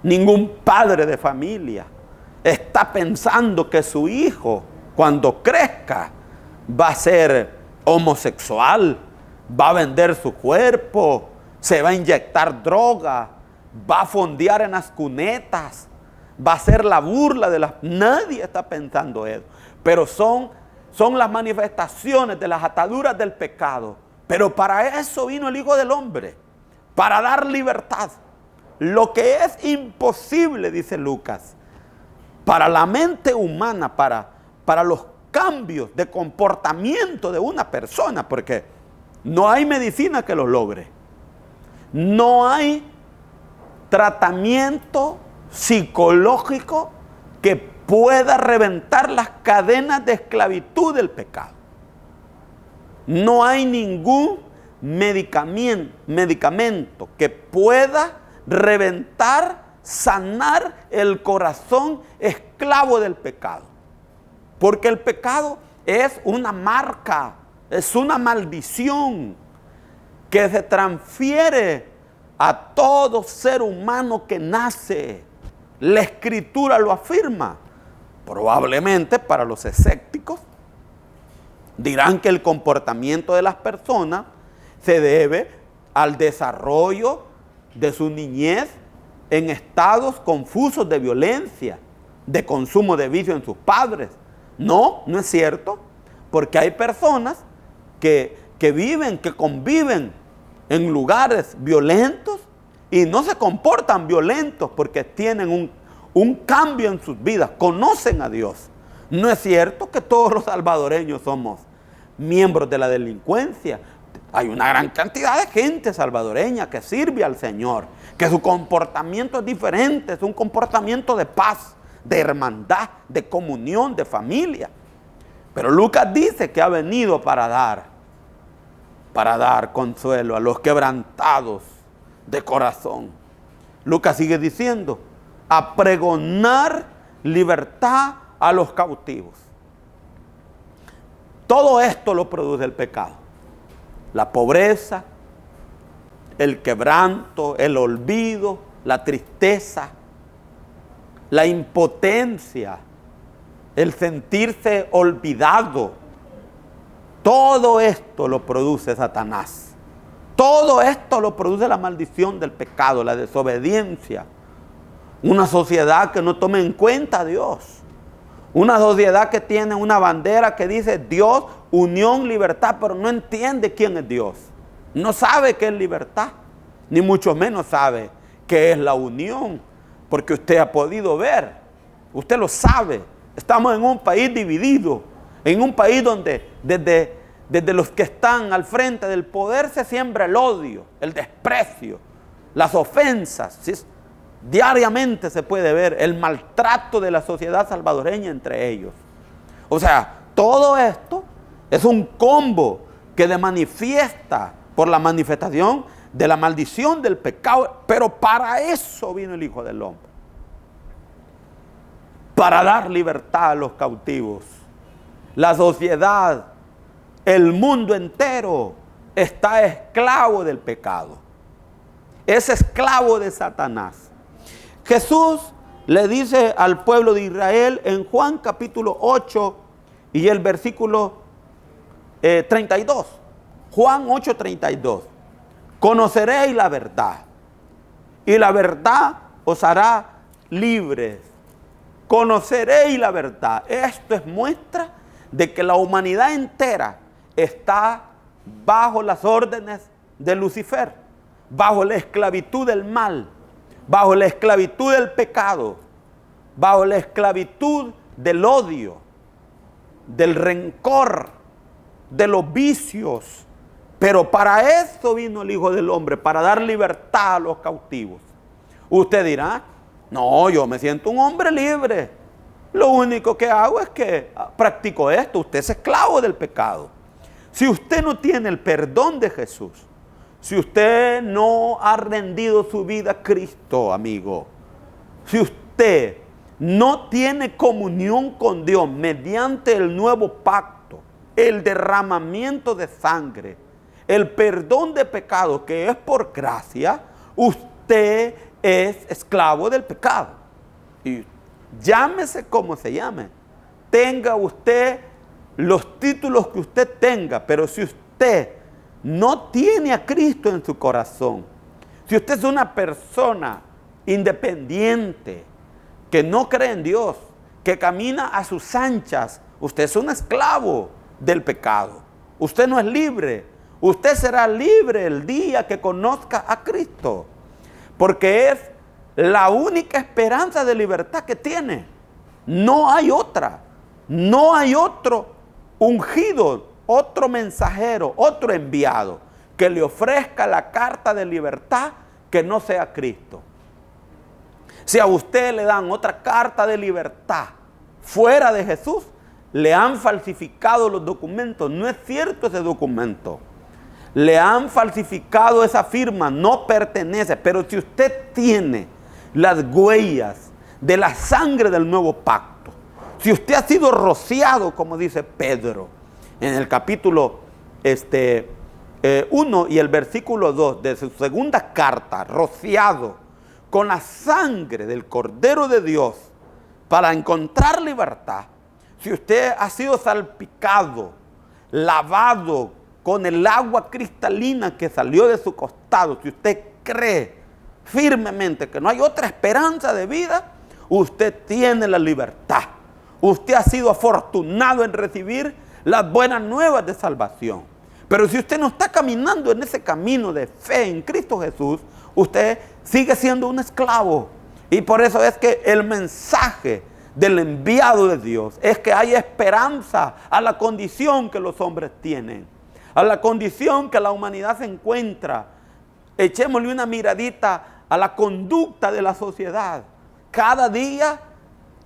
ningún padre de familia está pensando que su hijo, cuando crezca, va a ser homosexual, va a vender su cuerpo, se va a inyectar droga, va a fondear en las cunetas, va a ser la burla de las... Nadie está pensando eso. Pero son las manifestaciones de las ataduras del pecado. Pero para eso vino el Hijo del Hombre, para dar libertad. Lo que es imposible, dice Lucas, para la mente humana, para los cambios de comportamiento de una persona, porque no hay medicina que lo logre. No hay tratamiento psicológico que pueda reventar las cadenas de esclavitud del pecado. No hay ningún medicamento que pueda reventar, sanar el corazón esclavo del pecado. Porque el pecado es una marca, es una maldición que se transfiere a todo ser humano que nace. La Escritura lo afirma. Probablemente para los escépticos dirán que el comportamiento de las personas se debe al desarrollo de su niñez en estados confusos de violencia, de consumo de vicio en sus padres. No es cierto, porque hay personas que viven, que conviven en lugares violentos y no se comportan violentos porque tienen un cambio en sus vidas, conocen a Dios. No es cierto que todos los salvadoreños somos miembros de la delincuencia. Hay una gran cantidad de gente salvadoreña que sirve al Señor, que su comportamiento es diferente, es un comportamiento de paz, de hermandad, de comunión, de familia. Pero Lucas dice que ha venido para dar consuelo a los quebrantados de corazón. Lucas sigue diciendo, a pregonar libertad a los cautivos. Todo esto lo produce el pecado. La pobreza, el quebranto, el olvido, la tristeza, la impotencia, el sentirse olvidado. Todo esto lo produce Satanás. Todo esto lo produce la maldición del pecado, la desobediencia. Una sociedad que no toma en cuenta a Dios. Una sociedad que tiene una bandera que dice Dios, unión, libertad, pero no entiende quién es Dios. No sabe qué es libertad, ni mucho menos sabe qué es la unión, porque usted ha podido ver, usted lo sabe. Estamos en un país dividido, en un país donde desde los que están al frente del poder se siembra el odio, el desprecio, las ofensas. ¿Sí? Diariamente se puede ver el maltrato de la sociedad salvadoreña entre ellos. O sea, todo esto es un combo que se manifiesta por la manifestación de la maldición del pecado, pero para eso vino el Hijo del Hombre. Para dar libertad a los cautivos. La sociedad, el mundo entero está esclavo del pecado. Es esclavo de Satanás. Jesús le dice al pueblo de Israel en Juan capítulo 8 y el versículo 32. Juan 8:32. Conoceréis la verdad y la verdad os hará libres. Conoceréis la verdad. Esto es muestra de que la humanidad entera está bajo las órdenes de Lucifer, bajo la esclavitud del mal, bajo la esclavitud del pecado, bajo la esclavitud del odio, del rencor, de los vicios. Pero para eso vino el Hijo del Hombre, para dar libertad a los cautivos. Usted dirá, No, yo me siento un hombre libre. Lo único que hago es que practico esto. Usted es esclavo del pecado. Si usted no tiene el perdón de Jesús, si usted no ha rendido su vida a Cristo, amigo, si usted no tiene comunión con Dios mediante el nuevo pacto, el derramamiento de sangre, el perdón de pecado que es por gracia, usted es esclavo del pecado. Y llámese como se llame, tenga usted los títulos que usted tenga, pero si usted no tiene a Cristo en su corazón, si usted es una persona independiente, que no cree en Dios, que camina a sus anchas, usted es un esclavo del pecado. Usted no es libre. Usted será libre el día que conozca a Cristo, porque es la única esperanza de libertad que tiene. No hay otra. No hay otro ungido, otro mensajero, otro enviado que le ofrezca la carta de libertad que no sea Cristo. Si a usted le dan otra carta de libertad fuera de Jesús, le han falsificado los documentos. No es cierto ese documento. Le han falsificado esa firma, no pertenece. Pero si usted tiene las huellas de la sangre del nuevo pacto, si usted ha sido rociado, como dice Pedro, en el capítulo 1 y el versículo 2 de su segunda carta, rociado con la sangre del Cordero de Dios para encontrar libertad. Si usted ha sido salpicado, lavado con el agua cristalina que salió de su costado, si usted cree firmemente que no hay otra esperanza de vida, usted tiene la libertad. Usted ha sido afortunado en recibir las buenas nuevas de salvación. Pero si usted no está caminando en ese camino de fe en Cristo Jesús, usted sigue siendo un esclavo. Y por eso es que el mensaje del enviado de Dios es que hay esperanza a la condición que los hombres tienen, a la condición que la humanidad se encuentra. Echémosle una miradita a la conducta de la sociedad. Cada día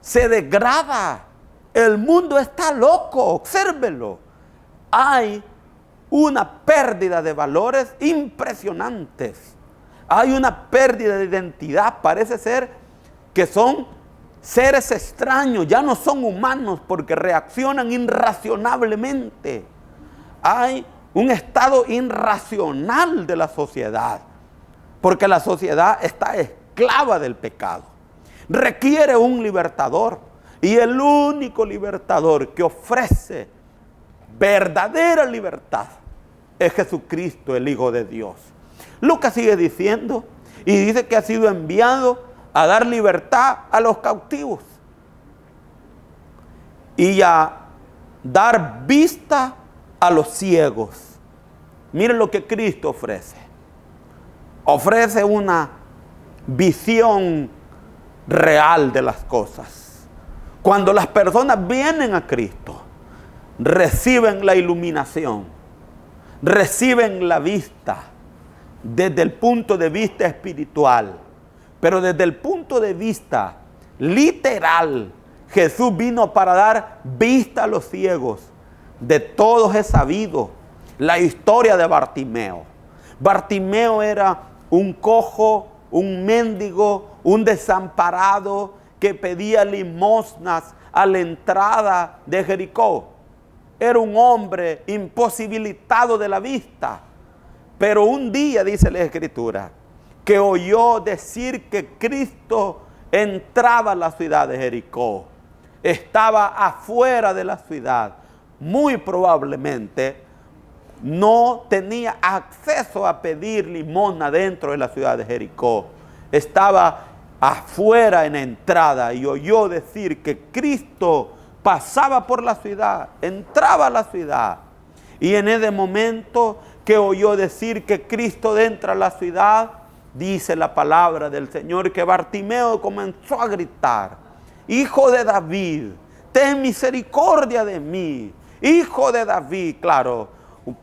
se degrada. El mundo está loco, obsérvelo. Hay una pérdida de valores impresionantes. Hay una pérdida de identidad. Parece ser que son seres extraños, ya no son humanos porque reaccionan irracionalmente. Hay un estado irracional de la sociedad, porque la sociedad está esclava del pecado. Requiere un libertador, y el único libertador que ofrece verdadera libertad es Jesucristo, el Hijo de Dios. Lucas sigue diciendo, y dice que ha sido enviado a dar libertad a los cautivos y a dar vista a los ciegos. Miren lo que Cristo ofrece. Ofrece una visión real de las cosas. Cuando las personas vienen a Cristo, reciben la iluminación, reciben la vista desde el punto de vista espiritual. Pero desde el punto de vista literal, Jesús vino para dar vista a los ciegos. De todos es sabido la historia de Bartimeo. Bartimeo era un cojo, un mendigo, un desamparado que pedía limosnas a la entrada de Jericó. Era un hombre imposibilitado de la vista. Pero un día, dice la Escritura, que oyó decir que Cristo entraba a la ciudad de Jericó. Estaba afuera de la ciudad. Muy probablemente no tenía acceso a pedir limosna dentro de la ciudad de Jericó. Estaba afuera en la entrada y oyó decir que Cristo pasaba por la ciudad, entraba a la ciudad. Y en ese momento que oyó decir que Cristo entra a la ciudad, dice la palabra del Señor que Bartimeo comenzó a gritar: Hijo de David, ten misericordia de mí. Hijo de David. Claro,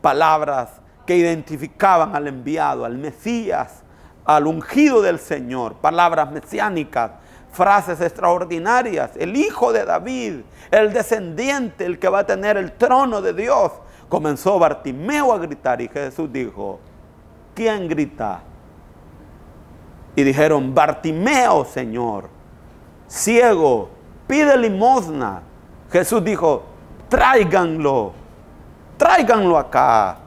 palabras que identificaban al enviado, al Mesías, al ungido del Señor. Palabras mesiánicas. frases extraordinarias. El hijo de David, el descendiente, el que va a tener el trono de Dios. Comenzó Bartimeo a gritar y Jesús dijo, ¿quién grita? Y dijeron, Bartimeo, Señor, ciego, pide limosna. Jesús dijo, tráiganlo acá.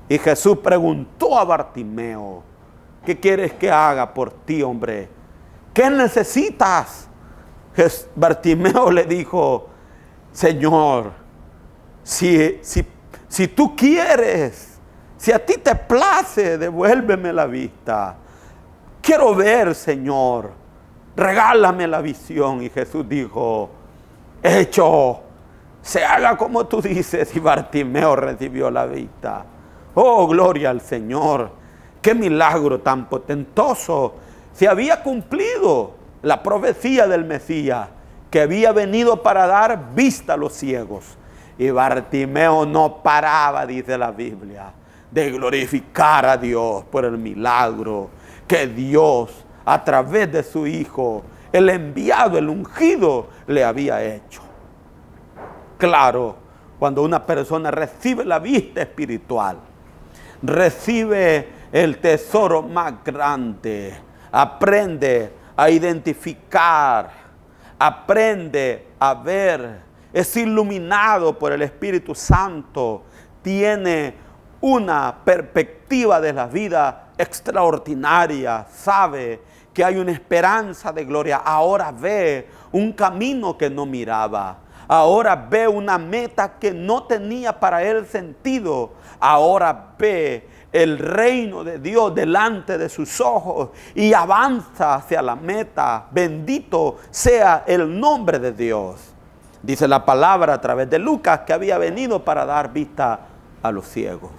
Y Jesús preguntó a Bartimeo, ¿qué quieres que haga por ti, hombre? ¿Qué necesitas? Bartimeo le dijo, Señor, si tú quieres, si a ti te place, devuélveme la vista. Quiero ver, Señor, regálame la visión. Y Jesús dijo, hecho, se haga como tú dices. Y Bartimeo recibió la vista. Oh, gloria al Señor. Qué milagro tan potentoso. Se había cumplido la profecía del Mesías, que había venido para dar vista a los ciegos. Y Bartimeo no paraba, dice la Biblia, de glorificar a Dios por el milagro que Dios, a través de su Hijo, el enviado, el ungido, le había hecho. Claro, cuando una persona recibe la vista espiritual, recibe el tesoro más grande, aprende a identificar, aprende a ver, es iluminado por el Espíritu Santo, tiene una perspectiva de la vida extraordinaria, sabe que hay una esperanza de gloria, ahora ve un camino que no miraba, ahora ve una meta que no tenía para él sentido, ahora ve el reino de Dios delante de sus ojos y avanza hacia la meta. Bendito sea el nombre de Dios. Dice la palabra a través de Lucas que había venido para dar vista a los ciegos.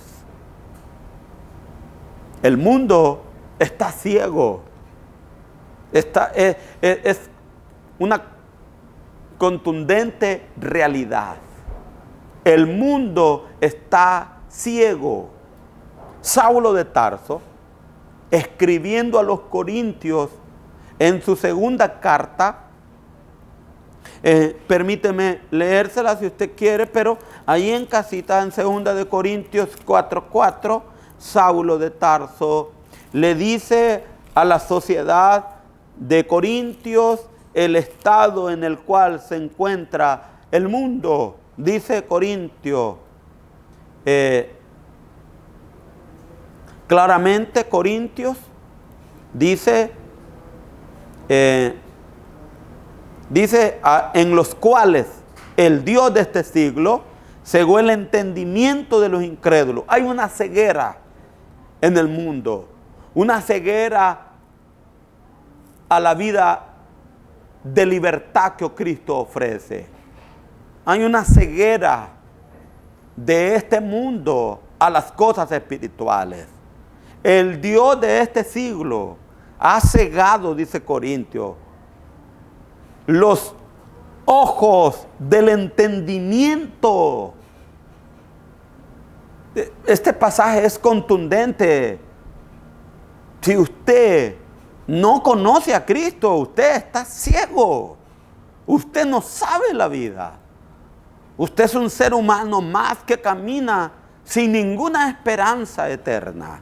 El mundo está ciego. Es una contundente realidad. El mundo está ciego. Saulo de Tarso, escribiendo a los Corintios en su segunda carta, permíteme leérsela si usted quiere, pero ahí en casita, en 2 de Corintios 4:4, Saulo de Tarso le dice a la sociedad de Corintios el estado en el cual se encuentra el mundo. Dice Corintio, claramente Corintios, dice en los cuales el Dios de este siglo cegó el entendimiento de los incrédulos. Hay una ceguera en el mundo, una ceguera a la vida de libertad que Cristo ofrece. Hay una ceguera de este mundo a las cosas espirituales. El Dios de este siglo ha cegado, dice Corintio, los ojos del entendimiento. Este pasaje es contundente. Si usted no conoce a Cristo, usted está ciego. Usted no sabe la vida. Usted es un ser humano más que camina sin ninguna esperanza eterna,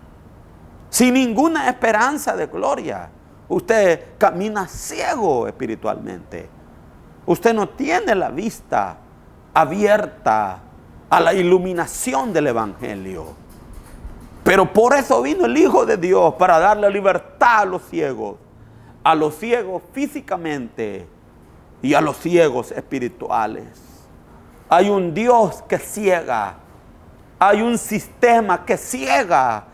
sin ninguna esperanza de gloria. Usted camina ciego espiritualmente. Usted no tiene la vista abierta a la iluminación del Evangelio. Pero por eso vino el Hijo de Dios, para darle libertad a los ciegos físicamente y a los ciegos espirituales. Hay un Dios que ciega, hay un sistema que ciega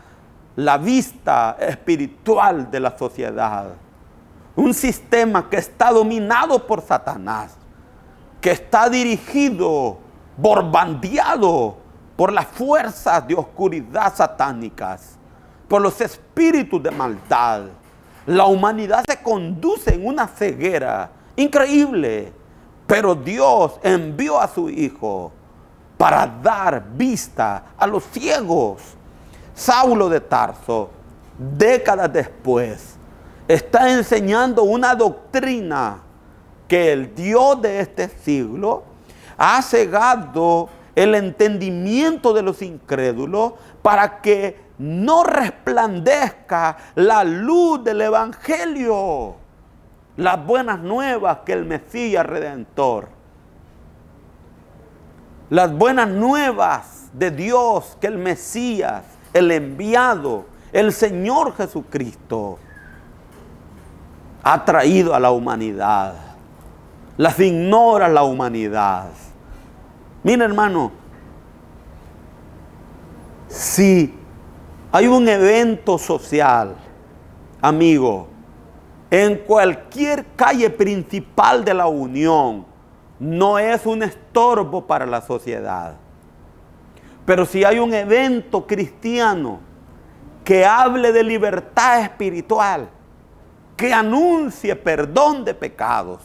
la vista espiritual de la sociedad. Un sistema que está dominado por Satanás, que está dirigido, borbandeado por las fuerzas de oscuridad satánicas, por los espíritus de maldad. La humanidad se conduce en una ceguera increíble, pero Dios envió a su Hijo para dar vista a los ciegos. Saulo de Tarso, décadas después, está enseñando una doctrina que el Dios de este siglo ha cegado el entendimiento de los incrédulos para que no resplandezca la luz del Evangelio, las buenas nuevas que el Mesías Redentor, las buenas nuevas de Dios que el Mesías, el enviado, el Señor Jesucristo ha traído a la humanidad. Las ignora la humanidad. Mira, hermano, si hay un evento social, amigo, en cualquier calle principal de la Unión, no es un estorbo para la sociedad. Pero si hay un evento cristiano que hable de libertad espiritual, que anuncie perdón de pecados,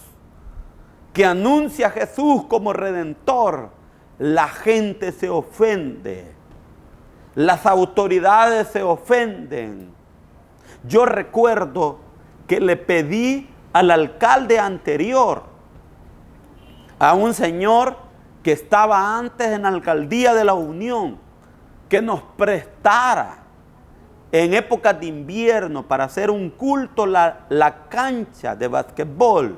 que anuncie a Jesús como Redentor, la gente se ofende. Las autoridades se ofenden. Yo recuerdo que le pedí al alcalde anterior, a un señor que estaba antes en la alcaldía de la Unión, que nos prestara en épocas de invierno para hacer un culto la cancha de basquetbol.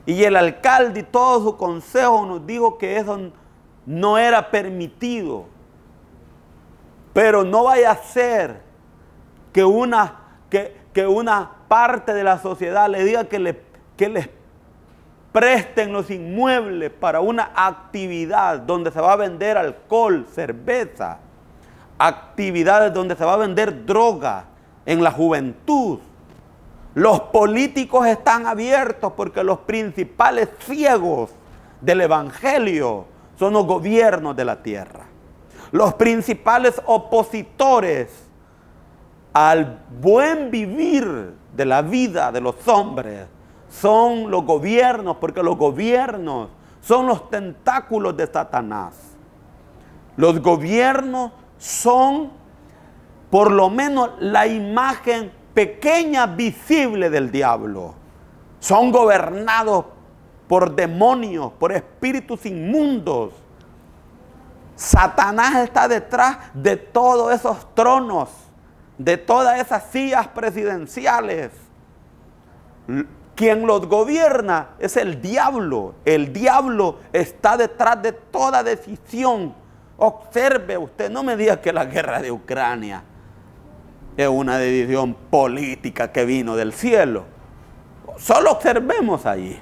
Y el alcalde y todo su consejo nos dijo que eso no era permitido. Pero no vaya a ser que una parte de la sociedad le diga que les presten los inmuebles para una actividad donde se va a vender alcohol, cerveza, actividades donde se va a vender droga en la juventud. Los políticos están abiertos porque los principales ciegos del evangelio son los gobiernos de la tierra. Los principales opositores al buen vivir de la vida de los hombres son los gobiernos, porque los gobiernos son los tentáculos de Satanás. Los gobiernos son por lo menos la imagen pequeña visible del diablo. Son gobernados por demonios, por espíritus inmundos. Satanás está detrás de todos esos tronos, de todas esas sillas presidenciales. Quien los gobierna es el diablo. El diablo está detrás de toda decisión. Observe usted, no me diga que la guerra de Ucrania es una decisión política que vino del cielo. Solo observemos ahí.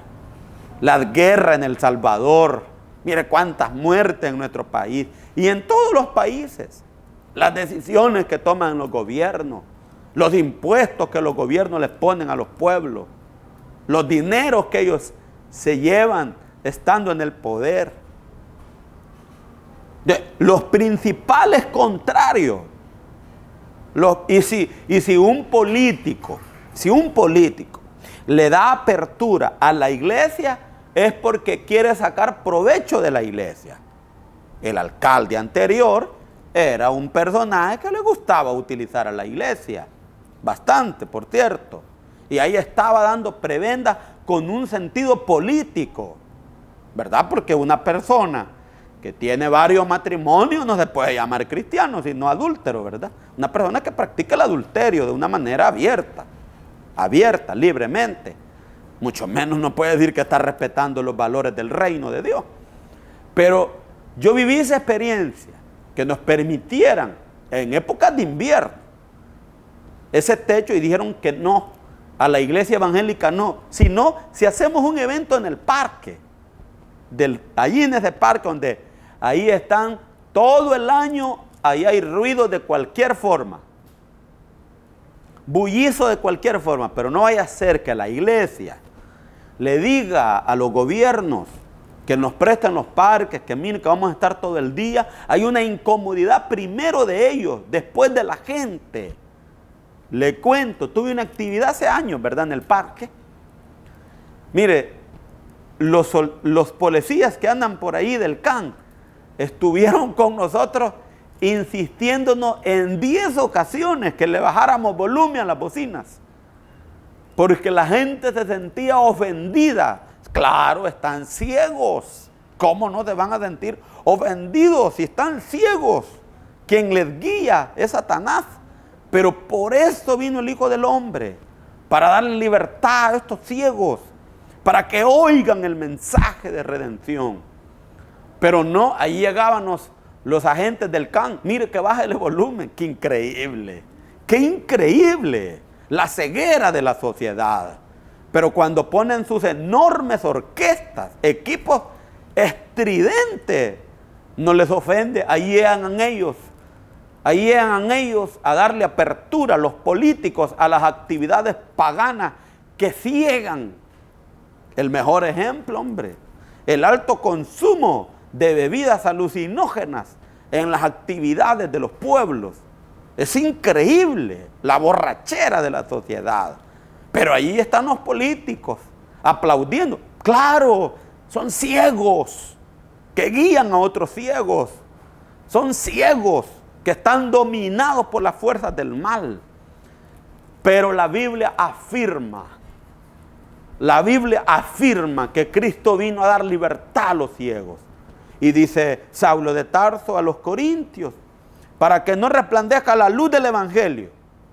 Las guerras en El Salvador. Mire cuántas muertes en nuestro país y en todos los países. Las decisiones que toman los gobiernos, los impuestos que los gobiernos les ponen a los pueblos, los dineros que ellos se llevan estando en el poder. Los principales contrarios. Y si un político le da apertura a la iglesia, es porque quiere sacar provecho de la iglesia. El alcalde anterior era un personaje que le gustaba utilizar a la iglesia, bastante, por cierto. Y ahí estaba dando prebenda con un sentido político, ¿verdad? Porque una persona que tiene varios matrimonios no se puede llamar cristiano, sino adúltero, ¿verdad? Una persona que practica el adulterio de una manera abierta, libremente. Mucho menos no puede decir que está respetando los valores del reino de Dios. Pero yo viví esa experiencia, que nos permitieran en épocas de invierno ese techo, y dijeron que no, a la iglesia evangélica no, sino si hacemos un evento en el parque, allí en ese parque donde ahí están todo el año, ahí hay ruido de cualquier forma, bullizo de cualquier forma, pero no vaya a ser que la iglesia le diga a los gobiernos que nos prestan los parques, que miren que vamos a estar todo el día. Hay una incomodidad primero de ellos, después de la gente. Le cuento, tuve una actividad hace años, ¿verdad?, en el parque. Mire, los policías que andan por ahí del CAN estuvieron con nosotros insistiéndonos en 10 ocasiones que le bajáramos volumen a las bocinas. porque la gente se sentía ofendida. Claro, están ciegos. ¿Cómo no se van a sentir ofendidos si están ciegos? Quien les guía es Satanás. Pero por eso vino el Hijo del Hombre, para darle libertad a estos ciegos, para que oigan el mensaje de redención. Pero no, ahí llegaban los agentes del CAN. Mire que baje el volumen. ¡Qué increíble! ¡Qué increíble! La ceguera de la sociedad. Pero cuando ponen sus enormes orquestas, equipos estridentes, no les ofende. Ahí llegan ellos a darle apertura a los políticos a las actividades paganas que ciegan. El mejor ejemplo, hombre, el alto consumo de bebidas alucinógenas en las actividades de los pueblos. Es increíble la borrachera de la sociedad. Pero ahí están los políticos aplaudiendo. Claro, son ciegos que guían a otros ciegos. Son ciegos que están dominados por las fuerzas del mal. Pero la Biblia afirma que Cristo vino a dar libertad a los ciegos. Y dice Saulo de Tarso a los corintios, para que no resplandezca la luz del evangelio,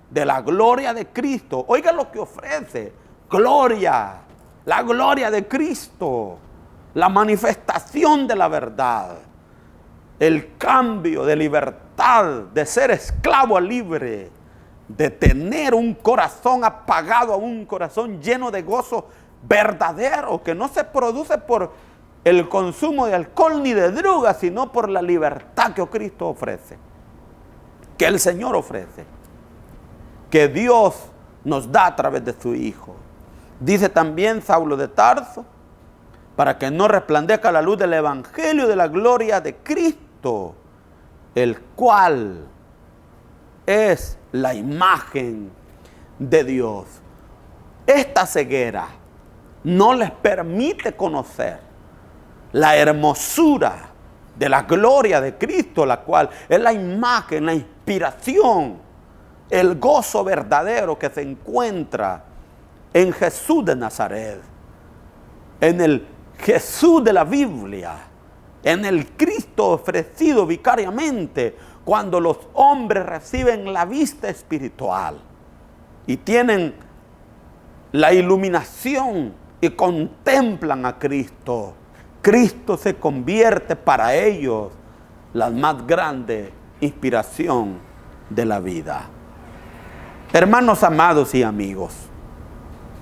de la gloria de Cristo. Oiga lo que ofrece: gloria, la gloria de Cristo, la manifestación de la verdad, el cambio de libertad, de ser esclavo a libre, de tener un corazón apagado a un corazón lleno de gozo verdadero, que no se produce por el consumo de alcohol ni de drogas, sino por la libertad que Cristo ofrece, que el Señor ofrece, que Dios nos da a través de su Hijo. Dice también Saulo de Tarso, para que no resplandezca la luz del evangelio de la gloria de Cristo, el cual es la imagen de Dios. Esta ceguera no les permite conocer la hermosura de la gloria de Cristo, la cual es la imagen, la inspiración, el gozo verdadero que se encuentra en Jesús de Nazaret, en el Jesús de la Biblia, en el Cristo ofrecido vicariamente, cuando los hombres reciben la vista espiritual y tienen la iluminación y contemplan a Cristo. Cristo se convierte para ellos la más grande inspiración de la vida. Hermanos amados y amigos,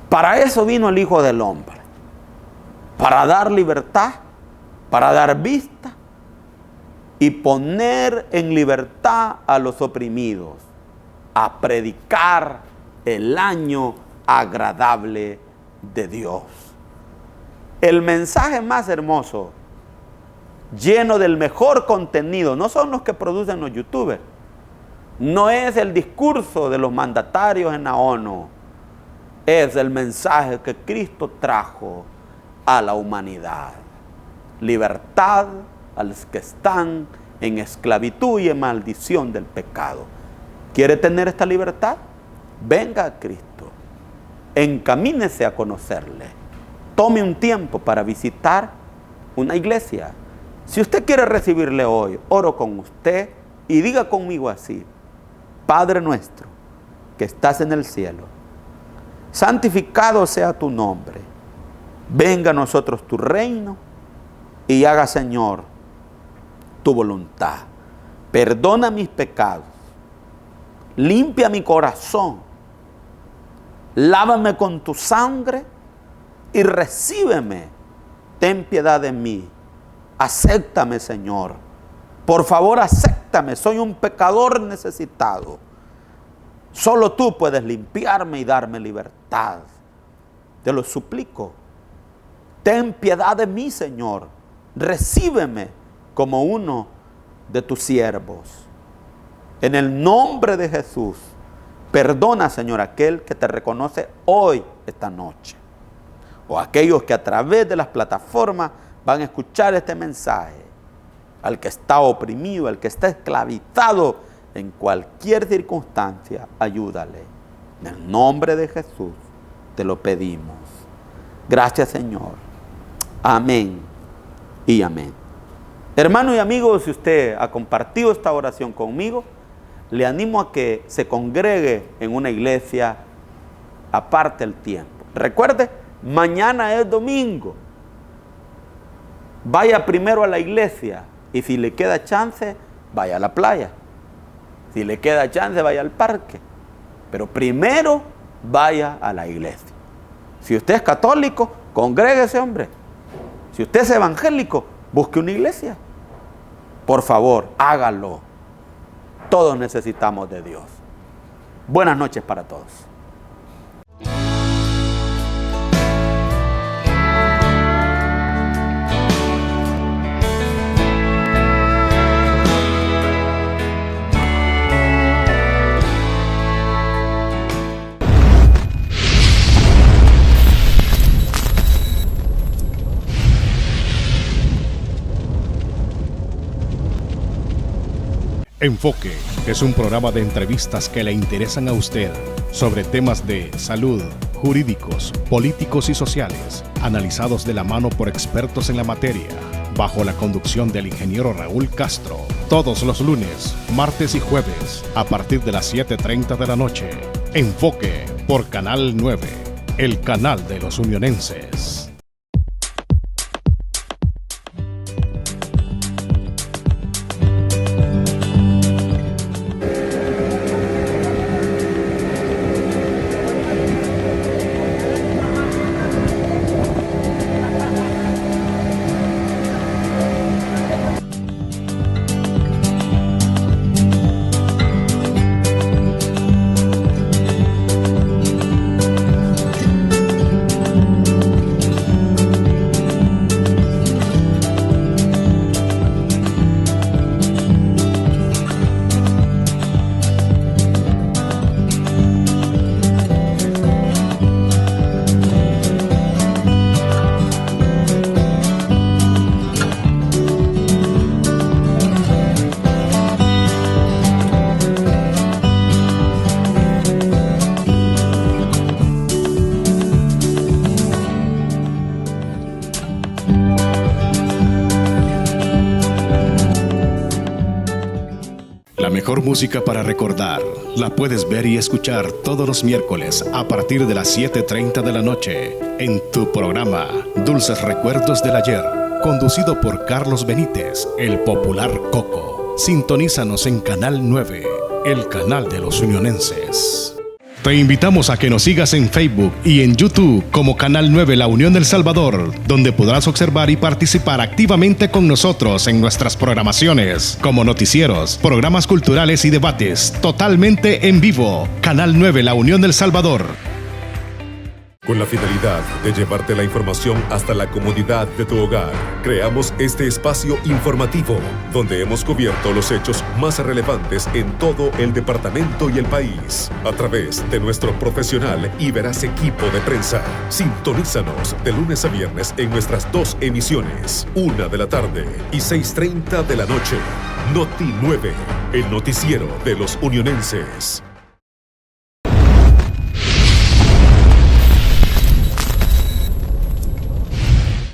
para eso vino el Hijo del Hombre, para dar libertad, para dar vista y poner en libertad a los oprimidos, a predicar el año agradable de Dios. El mensaje más hermoso, lleno del mejor contenido, no son los que producen los youtubers, no es el discurso de los mandatarios en la ONU, es el mensaje que Cristo trajo a la humanidad. Libertad a los que están en esclavitud y en maldición del pecado. ¿Quiere tener esta libertad? Venga a Cristo. Encamínese a conocerle. Tome un tiempo para visitar una iglesia. Si usted quiere recibirle hoy, oro con usted y diga conmigo así: Padre nuestro que estás en el cielo, santificado sea tu nombre. Venga a nosotros tu reino y haga, Señor, tu voluntad. Perdona mis pecados, limpia mi corazón, lávame con tu sangre y recíbeme. Ten piedad de mí. Acéptame, Señor. Por favor, acéptame. Soy un pecador necesitado. Solo tú puedes limpiarme y darme libertad. Te lo suplico. Ten piedad de mí, Señor. Recíbeme como uno de tus siervos. En el nombre de Jesús, perdona, Señor, aquel que te reconoce hoy, esta noche. O aquellos que a través de las plataformas van a escuchar este mensaje. Al que está oprimido, al que está esclavizado en cualquier circunstancia, ayúdale. En el nombre de Jesús te lo pedimos. Gracias, Señor. Amén y amén. Hermano y amigo, si usted ha compartido esta oración conmigo, le animo a que se congregue en una iglesia, aparte el tiempo. Recuerde, mañana es domingo. Vaya primero a la iglesia y si le queda chance, vaya a la playa. Si le queda chance, vaya al parque. Pero primero vaya a la iglesia. Si usted es católico, congréguese, hombre. Si usted es evangélico, busque una iglesia. Por favor, hágalo. Todos necesitamos de Dios. Buenas noches para todos. Enfoque es un programa de entrevistas que le interesan a usted sobre temas de salud, jurídicos, políticos y sociales, analizados de la mano por expertos en la materia, bajo la conducción del ingeniero Raúl Castro, todos los lunes, martes y jueves, a partir de las 7:30 de la noche. Enfoque por Canal 9, el canal de los unionenses. La mejor música para recordar la puedes ver y escuchar todos los miércoles a partir de las 7:30 de la noche en tu programa Dulces Recuerdos del Ayer, conducido por Carlos Benítez, el popular Coco. Sintonízanos en Canal 9, el canal de los unionenses. Te invitamos a que nos sigas en Facebook y en YouTube como Canal 9 La Unión del Salvador, donde podrás observar y participar activamente con nosotros en nuestras programaciones, como noticieros, programas culturales y debates, totalmente en vivo. Canal 9 La Unión del Salvador. Con la finalidad de llevarte la información hasta la comodidad de tu hogar, creamos este espacio informativo, donde hemos cubierto los hechos más relevantes en todo el departamento y el país, a través de nuestro profesional y veraz equipo de prensa. Sintonízanos de lunes a viernes en nuestras dos emisiones, 1 de la tarde y 6:30 de la noche. Noti 9, el noticiero de los unionenses.